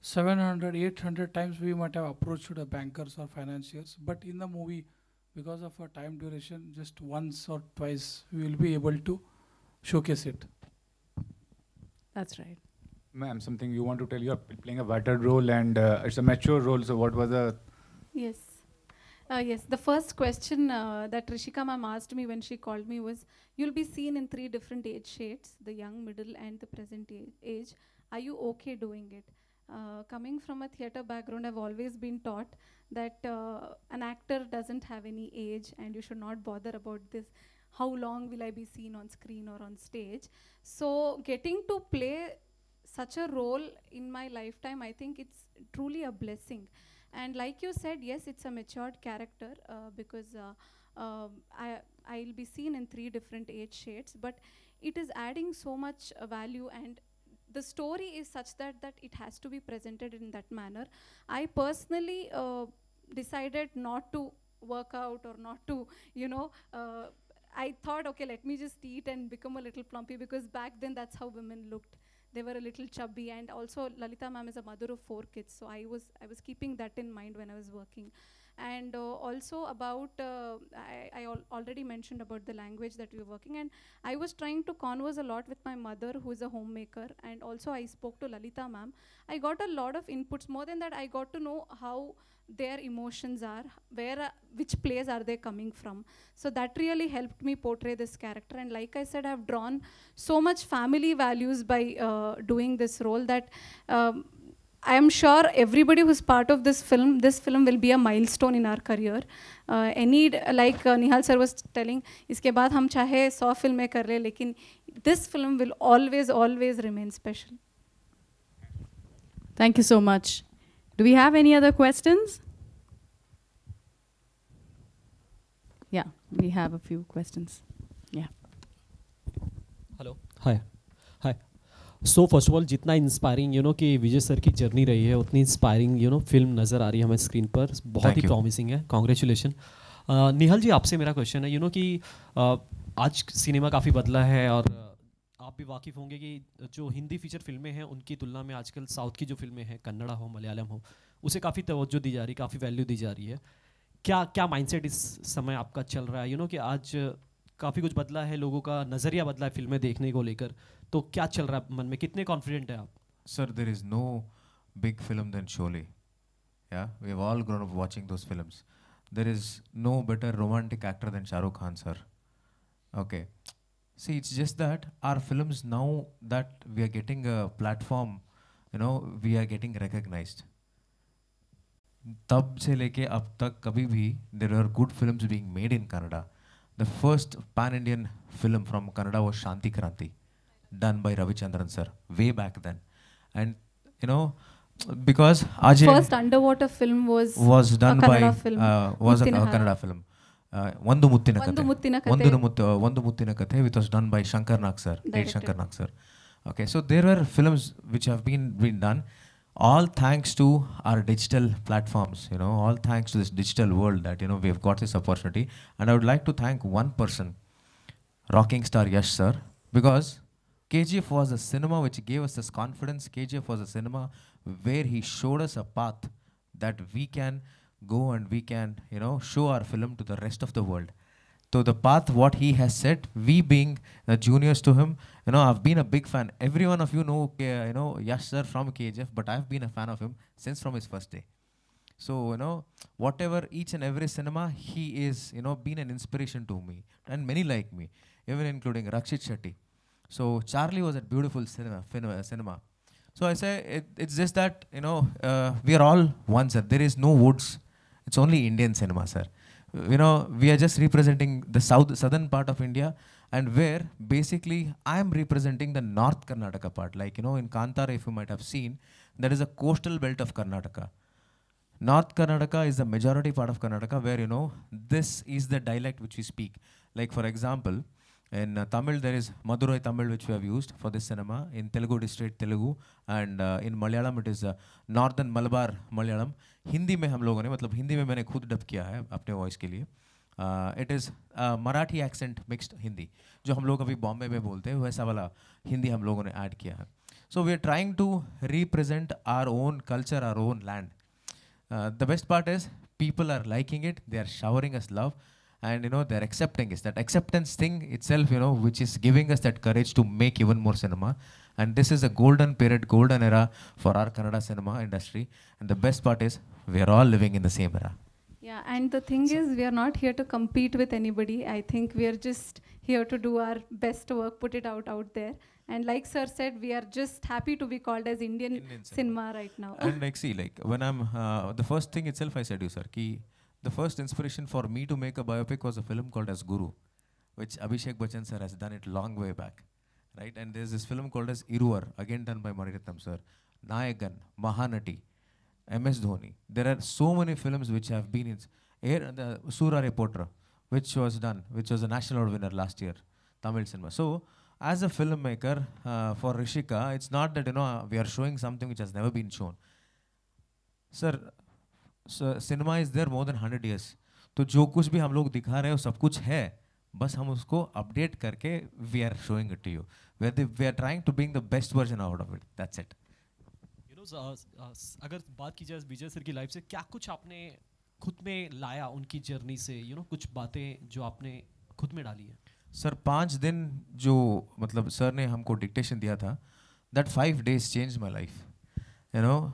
700, 800 times we might have approached the bankers or financiers, but in the movie, because of a time duration, just once or twice we will be able to showcase it. That's right. Ma'am, something you want to tell? You're playing a vital role, and it's a mature role. So what was the Yes. Yes, the first question that Rishika ma'am asked me when she called me was, you'll be seen in 3 different age shades, the young, middle, and the present age. Are you okay doing it? Coming from a theatre background, I've always been taught that an actor doesn't have any age and you should not bother about this. How long will I be seen on screen or on stage? So getting to play such a role in my lifetime, I think it's truly a blessing. And like you said, yes, it's a matured character because I'll be seen in 3 different age shades, but it is adding so much value, and the story is such that it has to be presented in that manner. I personally decided not to work out or not to, I thought, okay, let me just eat and become a little plumpy, because back then that's how women looked. They were a little chubby, and also Lalita ma'am is a mother of 4 kids, so I was keeping that in mind when I was working. And also about, I already mentioned about the language that we were working, and I was trying to converse a lot with my mother, who is a homemaker, and also I spoke to Lalita ma'am. I got a lot of inputs. More than that, I got to know how their emotions are, which place are they coming from. So that really helped me portray this character. And like I said, I've drawn so much family values by doing this role that I am sure everybody who's part of this film will be a milestone in our career. Like Nihal sir was telling, iske baad hum chahe 100 filmein kar le, lekin this film will always remain special. Thank you so much. Do we have any other questions? Yeah, we have a few questions. Yeah. Hello, hi hi. So first of all, जितना inspiring कि विजय sir की journey रही है, उतनी inspiring film नज़र आ रही है हमें स्क्रीन पर. बहुत ही प्रॉमिसिंग है. कॉन्ग्रेचुलेशन. निहाल जी, आपसे मेरा क्वेश्चन है कि आज सिनेमा काफ़ी बदला है, और आप भी वाकिफ़ होंगे कि जो हिंदी फीचर फिल्में हैं उनकी तुलना में आजकल साउथ की जो फिल्में हैं, कन्नड़ा हो, मलयालम हो, उसे काफ़ी तवज्जो दी जा रही है, काफ़ी वैल्यू दी जा रही है. क्या माइंडसेट इस समय आपका चल रहा है कि आज काफ़ी कुछ बदला है, लोगों का नज़रिया बदला है फिल्में देखने को लेकर, तो क्या चल रहा है मन में, कितने कॉन्फिडेंट है आप? Sir, there is no big film than Sholay. Yeah, we have all grown up watching those films. There is no better romantic actor than Shah Rukh Khan, sir. Okay. See, it's just that our films, now that we are getting a platform, we are getting recognized. तब से लेके अब तक कभी भी there are good films being made in Kannada. The first pan-Indian film from Kannada was Shanti Kranti, done by Ravichandran sir, way back then. And because Ajay First underwater film was done a by Kannada film. ಒಂದು ಮುತ್ತಿನ ಕಥೆ, which was done by Shankar Nag sir, late Shankar Nag sir. Okay, so there were films which have been done, all thanks to our digital platforms, all thanks to this digital world that we have got this opportunity. And I would like to thank one person, rocking star Yash sir, because KGF was a cinema which gave us this confidence. KGF was a cinema where he showed us a path that we can go and we can show our film to the rest of the world. So the path what he has set, we being the juniors to him, I've been a big fan. Every one of you know Yash sir from KGF, but I've been a fan of him since from his first day. So whatever each and every cinema, he is been an inspiration to me and many like me, even including Rakshit Shetty. So Charlie was a beautiful cinema. So I say it's just that we are all one, sir. There is no woods. It's only Indian cinema, sir. We are just representing the southern part of India, and where basically I am representing the North Karnataka part. Like in Kantara, if you might have seen, there is a coastal belt of Karnataka. North Karnataka is the majority part of Karnataka, where this is the dialect which we speak. Like for example, in Tamil there is Madurai Tamil, which we have used for this cinema. In Telugu it is straight Telugu, and in Malayalam it is Northern Malabar Malayalam. Hindi में हम लोगों ने, मतलब हिंदी में मैंने खुद dub किया है अपने वॉइस के लिए. It is Marathi accent mixed Hindi, जो हम लोग अभी बॉम्बे में बोलते हैं, वैसा वाला हिंदी हम लोगों ने ऐड किया है. So we are trying to represent our own culture, our own land. The best part is people are liking it. They are showering us love. And they're accepting us. That acceptance thing itself, which is giving us that courage to make even more cinema. And this is a golden period, golden era for our Kannada cinema industry. And the best part is, we are all living in the same era. Yeah, and the thing is, we are not here to compete with anybody. I think we are just here to do our best work, put it out there. And like sir said, we are just happy to be called as Indian cinema right now. And like, see, like when I'm, the first thing itself I said to you, sir, ki the first inspiration for me to make a biopic was a film called as Guru, which Abhishek Bachchan sir has done it long way back, right? And there's this film called as Iruvar, again done by Maniratnam sir, Nayagan, Mahanati, MS Dhoni. There are so many films which have been in the Sura Reporter, which was done, which was a national award winner last year, Tamil cinema. So as a filmmaker for Rishika, it's not that, you know, we are showing something which has never been shown. Sir, so cinema is there more than 100 years. तो जो कुछ भी हम लोग दिखा रहे हैं वो सब कुछ है, बस हम उसको अपडेट करके we are showing it to you. We are trying to bring the best version out of it. That's it. You know, अगर बात की जाए विजय सर की लाइफ से, क्या कुछ आपने खुद में लाया उनकी जर्नी से, you know, कुछ बातें जो आपने खुद में डाली है? सर 5 दिन जो मतलब सर ने हमको डिक्टेशन दिया था, that 5 days changed my life. You know,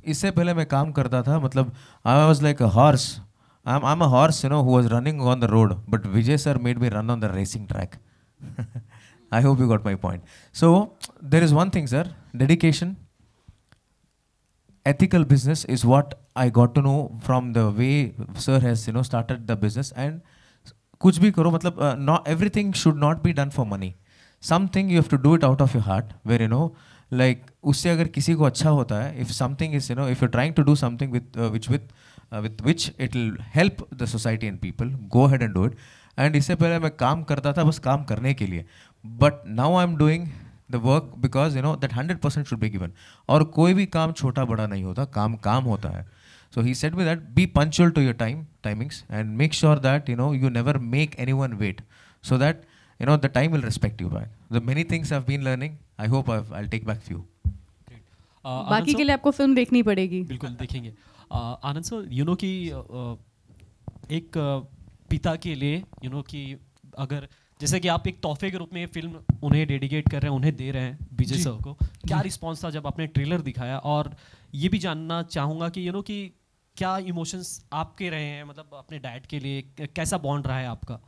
इससे पहले मैं काम करता था, मतलब I was like a horse. I'm a horse, you know, who was running on the road, but Vijay sir made me run on the racing track. I hope you got my point. So there is one thing, sir, dedication, ethical business is what I got to know from the way sir has, you know, started the business. And कुछ भी करो, मतलब not everything should not be done for money. Something you have to do it out of your heart, where, you know, like उससे अगर किसी को अच्छा होता है, if something is, you know, if you're trying to do something with which it will help the society and people, go ahead and do it. And इससे पहले मैं काम करता था बस काम करने के लिए, but now I'm doing the work because, you know, that 100% should be given. और कोई भी काम छोटा बड़ा नहीं होता, काम काम होता है. So he said me that be punctual to your timings and make sure that, you know, you never make anyone wait, so that, you know, the time will respect you back. The many things I've been learning, I hope I'll take back few. बाकी के लिए आपको film देखनी पड़ेगी. बिल्कुल देखेंगे. आनंद sir, you know कि एक पिता के लिए, यू नो कि अगर जैसे कि आप एक तोहफे के रूप में ये फिल्म उन्हें डेडिकेट कर रहे हैं, उन्हें दे रहे हैं विजय सर को, क्या रिस्पांस था जब आपने ट्रेलर दिखाया? और ये भी जानना चाहूँगा कि, यू नो कि क्या इमोशंस आपके रहे हैं, मतलब अपने डैड के लिए कैसा बॉन्ड रहा है आपका?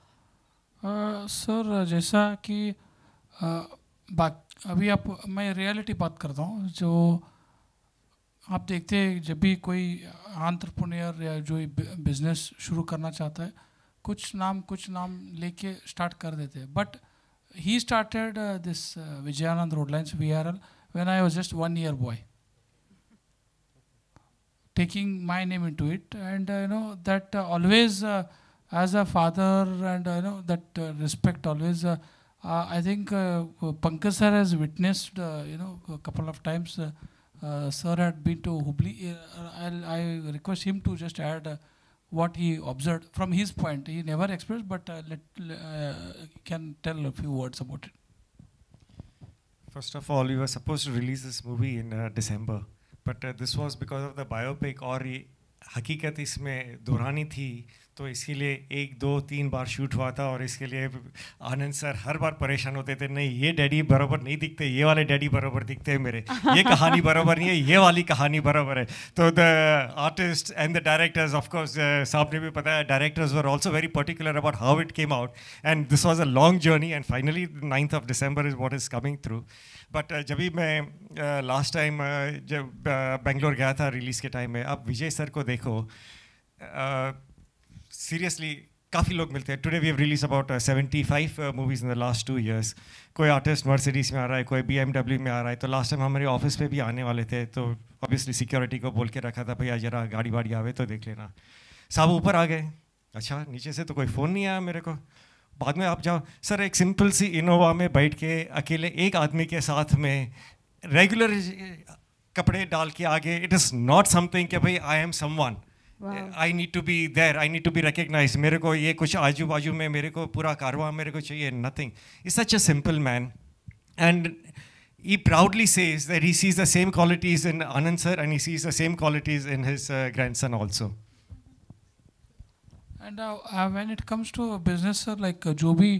सर जैसा कि बात अभी मैं रियलिटी बात करता हूँ, जो आप देखते हैं जब भी कोई एंटरप्रेन्योर या जो बिजनेस शुरू करना चाहता है, कुछ नाम लेके स्टार्ट कर देते हैं. But he started this Vijayanand road lines VRL when I was just 1 year boy, taking my name into it. And you know that always as a father, and you know that respect always I think Pankaj sir has witnessed you know a couple of times sir had been to Hubli. I request him to just add what he observed from his point. He never expressed, but can tell a few words about it. First of all, we were supposed to release this movie in December, but this was because of the biopic, और ये हकीकत इसमें दोहरानी थी, तो इसके लिए 1, 2, 3 बार shoot हुआ था. और इसके लिए आनंद सर हर बार परेशान होते थे, नहीं ये डैडी बराबर नहीं दिखते, ये वाले डैडी बराबर दिखते हैं मेरे, ये कहानी बराबर नहीं है, ये वाली कहानी बराबर है. तो the artist and the directors, of course साहब ने भी बताया, directors were also very particular about how it came out, and this was a long journey, and finally 9th of December is what is coming through. But जब भी मैं last time जब बेंगलोर गया था रिलीज़ के टाइम में, आप विजय sir को देखो, सीरियसली काफ़ी लोग मिलते हैं. Today we have release about 75 movies in the last 2 years. कोई आर्टिस्ट मर्सिडीज़ में आ रहा है, कोई BMW में आ रहा है. तो लास्ट टाइम हमारे ऑफिस पे भी आने वाले थे, तो ऑब्वियसली सिक्योरिटी को बोल के रखा था, भैया जरा गाड़ी वाड़ी आवे तो देख लेना. साहब ऊपर आ गए, अच्छा नीचे से तो कोई फ़ोन नहीं आया मेरे को. बाद में आप जाओ सर, एक सिंपल सी इनोवा में बैठ के अकेले एक आदमी के साथ में रेगुलर कपड़े डाल के आगे, इट इज़ नॉट समथिंग कि भाई I am someone, I need to be there, I need to be recognise, मेरे को ये कुछ आजू बाजू में मेरे को पूरा कारवां मेरे को चाहिए, nothing. Is such a simple man, and he proudly says that he sees the same qualities in Anand sir, and he sees the same qualities in his grandson also. And when it comes to business, sir, like जो भी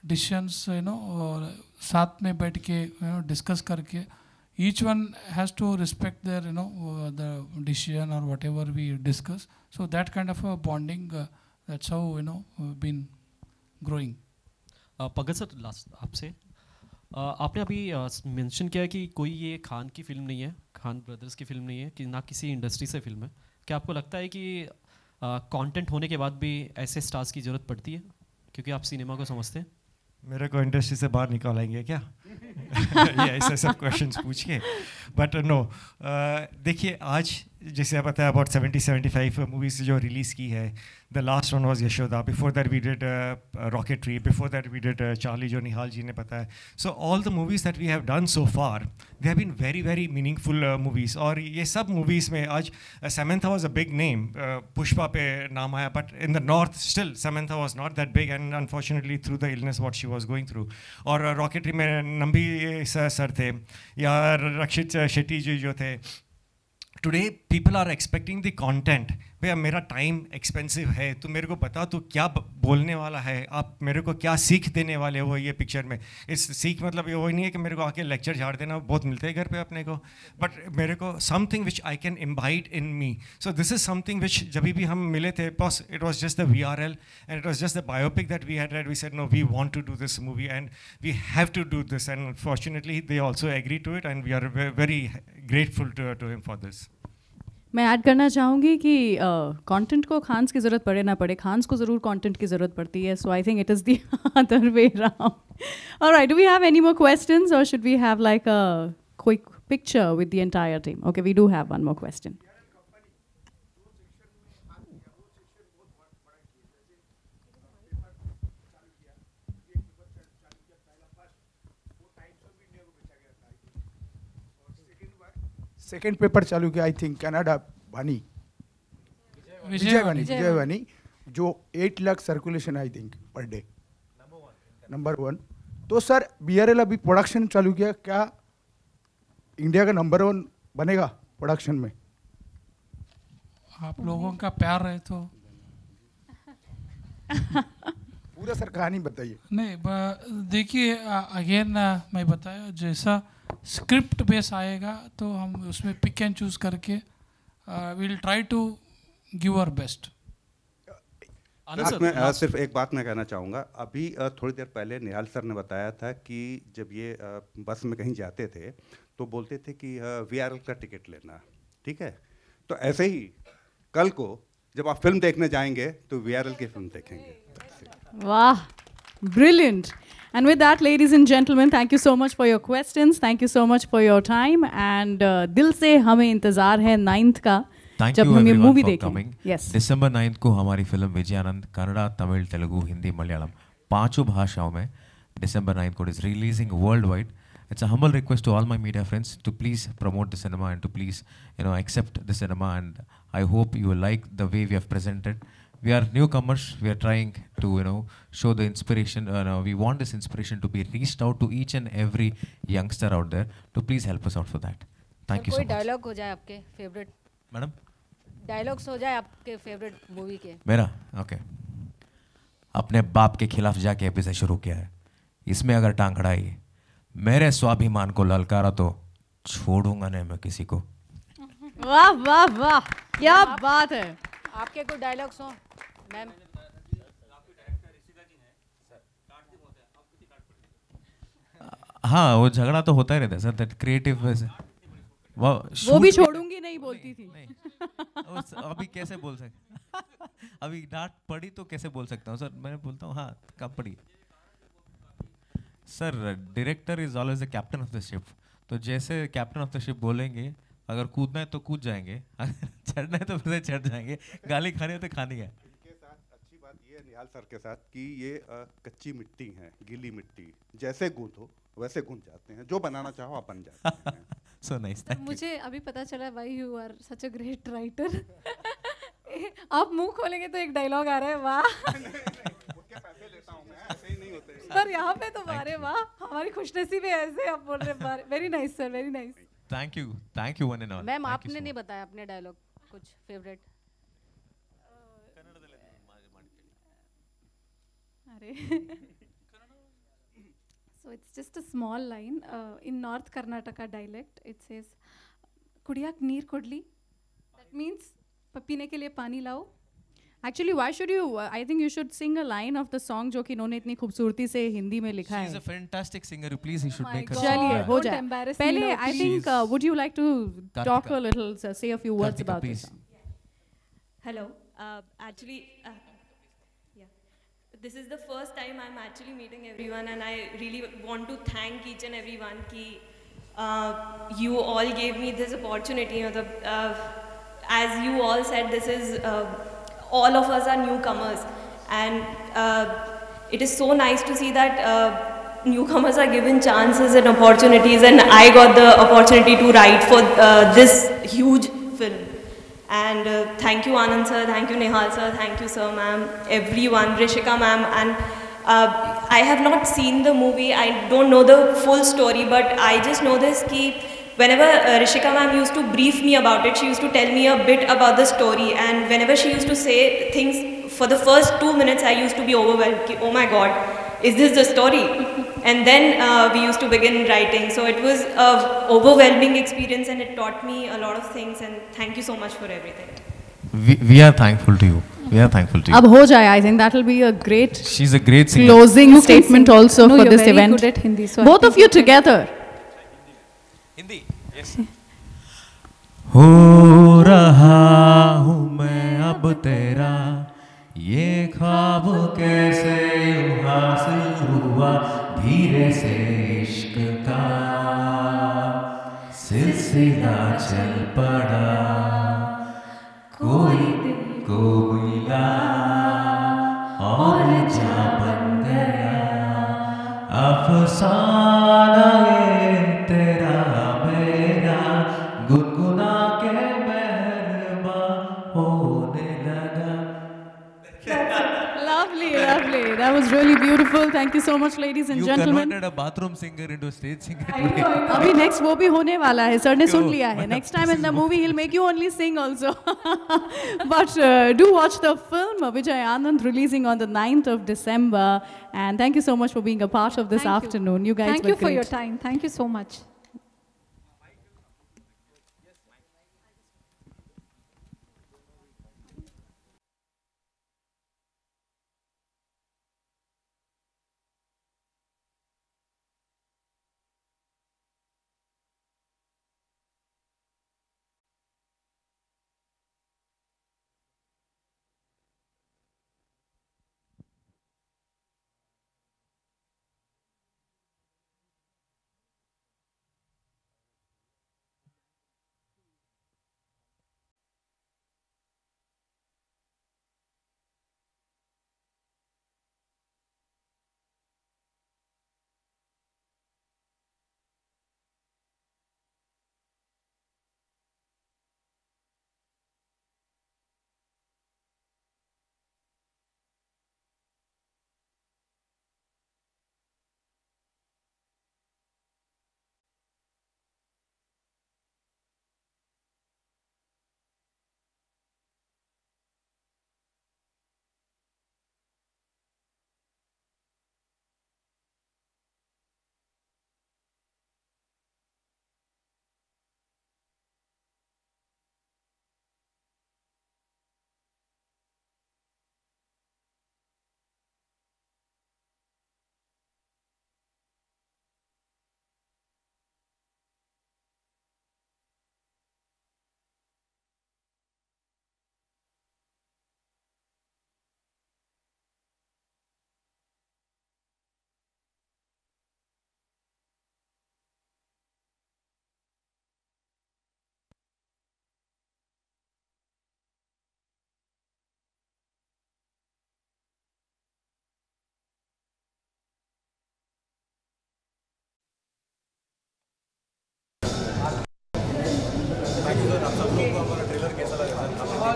decisions, you know, साथ में बैठ के discuss करके each one has to respect their the decision or whatever we discuss. So that kind of a bonding, that's how been growing. Pankaj sir, last आपसे आपने अभी मेंशन किया कि कोई ये खान की फिल्म नहीं है, खान ब्रदर्स की फिल्म नहीं है, कि ना किसी इंडस्ट्री से फिल्म है. क्या आपको लगता है कि कंटेंट होने के बाद भी ऐसे स्टार्स की ज़रूरत पड़ती है, क्योंकि आप सिनेमा को समझते हैं? मेरे को इंडस्ट्री से बाहर निकालेंगे क्या? ये ऐसे सब क्वेश्चंस पूछ के, बट नो, देखिए आज जैसे आप बताया अबाउट 70-75 मूवीज़ जो रिलीज़ की है. The last one was Yashoda, before that we did Rocketry, before that we did Charlie जो निहाल जी ने बताया. So all the movies that we have done so far, they have been very very meaningful movies. और ये सब movies में आज Samantha was a big name, Pushpa पे नाम आया, but in the north still Samantha was not that big, and unfortunately through the illness what she was going through. और rocketry में नंबी सर थे या रक्षित शेट्टी जी जो थे. Today people are expecting the content. भैया मेरा टाइम एक्सपेंसिव है, तो मेरे को बता तू क्या बोलने वाला है, आप मेरे को क्या सीख देने वाले हो ये पिक्चर में. इस सीख मतलब ये वही नहीं है कि मेरे को आके लेक्चर झाड़ देना, बहुत मिलते हैं घर पे अपने को, बट मेरे को something which I can imbibe in me. So this is something which जब भी हम मिले थे, बस it was just the VRL and it was just the biopic that we had read. We said no, we want to do this movie and we have to do this, and fortunately they also agree to it and we are very grateful to him for this. मैं add करना चाहूँगी कि content को खान्स की ज़रूरत पड़े ना पड़े, खान्स को ज़रूर कंटेंट की ज़रूरत पड़ती है. So I think it is the other way round. Alright, do we have any more questions और should we have like a quick picture with the entire team? Okay, we do have one more question. Second paper चालू किया, I think Canada वानी, विजय वानी, जो 8 lakh circulation I think per day, number 1. तो sir BRL अभी production चालू किया, क्या इंडिया का नंबर 1 बनेगा प्रोडक्शन में? आप लोगों का प्यार है तो पूरा सर कहानी बताइए. नहीं, देखिए अगेन मैं बताया, जैसा स्क्रिप्ट बेस आएगा तो हम उसमें पिक एंड चूज करके will try to give our best. मैं सिर्फ एक बात मैं कहना चाहूँगा. अभी थोड़ी देर पहले निहाल सर ने बताया था कि जब ये बस में कहीं जाते थे तो बोलते थे कि VRL का टिकट लेना, ठीक है. तो ऐसे ही कल को जब आप फिल्म देखने जाएंगे तो VRL की फिल्म देखेंगे. वाह, brilliant. And with that, ladies and gentlemen, thank you so much for your questions. Thank you so much for your time. And दिल से हमें इंतज़ार है 9th का, जब हम ये मूवी देखेंगे. Yes. December 9th को हमारी फिल्म विजयानंद कन्नड़ा, तमिल, तेलुगु, हिंदी, मलयालम 5 भाषाओं में December 9th को is releasing worldwide. It's a humble request to all my media friends to please promote the cinema and to please accept the cinema, and I hope you will like the way we have presented. We are newcomers. We are trying to show the inspiration. We want this inspiration to be reached out to each and every youngster out there. To please help us out for that. Thank you so much. कोई dialogue हो जाए आपके favourite? Madam, dialogues हो जाए आपके favourite movie के? मेरा okay. अपने बाप के खिलाफ जाके एपिसोड शुरू किया है. इसमें अगर टांग अड़ाई, मेरे स्वाभिमान को ललकारा तो छोड़ूंगा नहीं मैं किसी को. वाह वाह वाह, क्या बात है. आपके कोई डायलॉग्स हो मैम? हाँ, वो झगड़ा तो होता ही रहता है सर. दैट क्रिएटिव वो भी छोड़ूंगी नहीं बोलती थी. अभी कैसे बोल सकते, अभी डांट पड़ी तो कैसे बोल सकता हूँ सर. मैं बोलता हूँ हाँ कब पड़ी. Sir director is always the captain of the ship. तो जैसे कैप्टन ऑफ द शिप बोलेंगे, अगर कूदना है तो कूद जाएंगे, अगर चढ़ना है तो फिर से चढ़ जाएंगे, गाली खानी है तो खानी है. इनके साथ अच्छी बात ये है निहाल सर के साथ कि ये कच्ची मिट्टी है, गीली मिट्टी, जैसे गूंथो वैसे गूंथ जाते हैं, जो बनाना चाहो आप बन जाते हैं. So nice, thank you. मुझे अभी पता चला why you are such a great writer. आप मुंह खोलेंगे तो एक डायलॉग आ रहा है. वाह. उसके पैसे लेता हूं मैं, ऐसे ही नहीं होते सर यहाँ पे तो मारे वाह, हमारी खुशनसीबी है ऐसे आप बोल रहे. Very nice sir, very nice. Thank you one and all. Ma'am आपने नहीं बताया अपने डायलॉग कुछ फेवरेट? अरे So it's just a small line in North Karnataka dialect. It says, "Kudiyak neer kodli." That means, "पीने के लिए पानी लाओ." Actually, why should you? I think you should sing a line of the song जो कि इन्होंने इतनी खूबसूरती से हिंदी में लिखा है. She is a fantastic singer. Please, he should My make her. God. चलिए हो Don't जाए. embarrass me, पहले no, I think would you like to talk Kartika. a little, say a few words Kartika, about please. this? Hello. Actually, yeah. This is the first time I'm actually meeting everyone, and I really want to thank each and everyone. You all gave me this opportunity. As you all said, this is all of us are newcomers, and it is so nice to see that newcomers are given chances and opportunities, and I got the opportunity to write for this huge film. And thank you Anand sir, thank you Nehal sir, thank you sir ma'am, everyone, Rishika ma'am, and I have not seen the movie, I don't know the full story, but I just know this ki whenever Rishika ma'am used to brief me about it, she used to tell me a bit about the story, and whenever she used to say things, for the first 2 minutes I used to be overwhelmed ki, oh my god, is this the story? And then we used to begin writing. So it was an overwhelming experience, and it taught me a lot of things, and thank you so much for everything. We are thankful to you. We are thankful to you. अब हो जाए. I think that will be a great She's a great singer. closing You can statement sing. also No, for you're this very event. good at Hindi, so I Both think of you you can- together. Hindi. Yes. हो रहा हूँ मैं अब तेरा, ये ख्वाब कैसे यूं हासिल हुआ, धीरे से इश्क का सिलसिला चल पड़ा, कोई दिल को मिला और जा बन गया, अफसाना ये तेरा मेरा, गुनगुना के मेहरबान होने लगा. Lovely, lovely. That was really beautiful. Thank you so much, ladies and You gentlemen. converted a bathroom singer into a stage singer. अभी next वो भी होने वाला है. Sir ने सुन लिया है. Next time in the movie he'll make you only sing also. But do watch the film Vijay Anand releasing on the 9th of December. And thank you so much for being a part of this Thank you. afternoon. You guys Thank were you for great. your time. Thank you so much.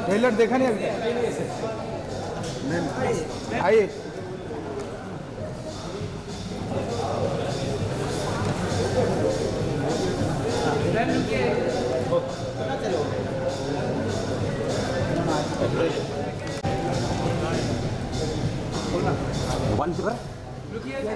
Trailer देखा नहीं अभी? आइए. One, Look here.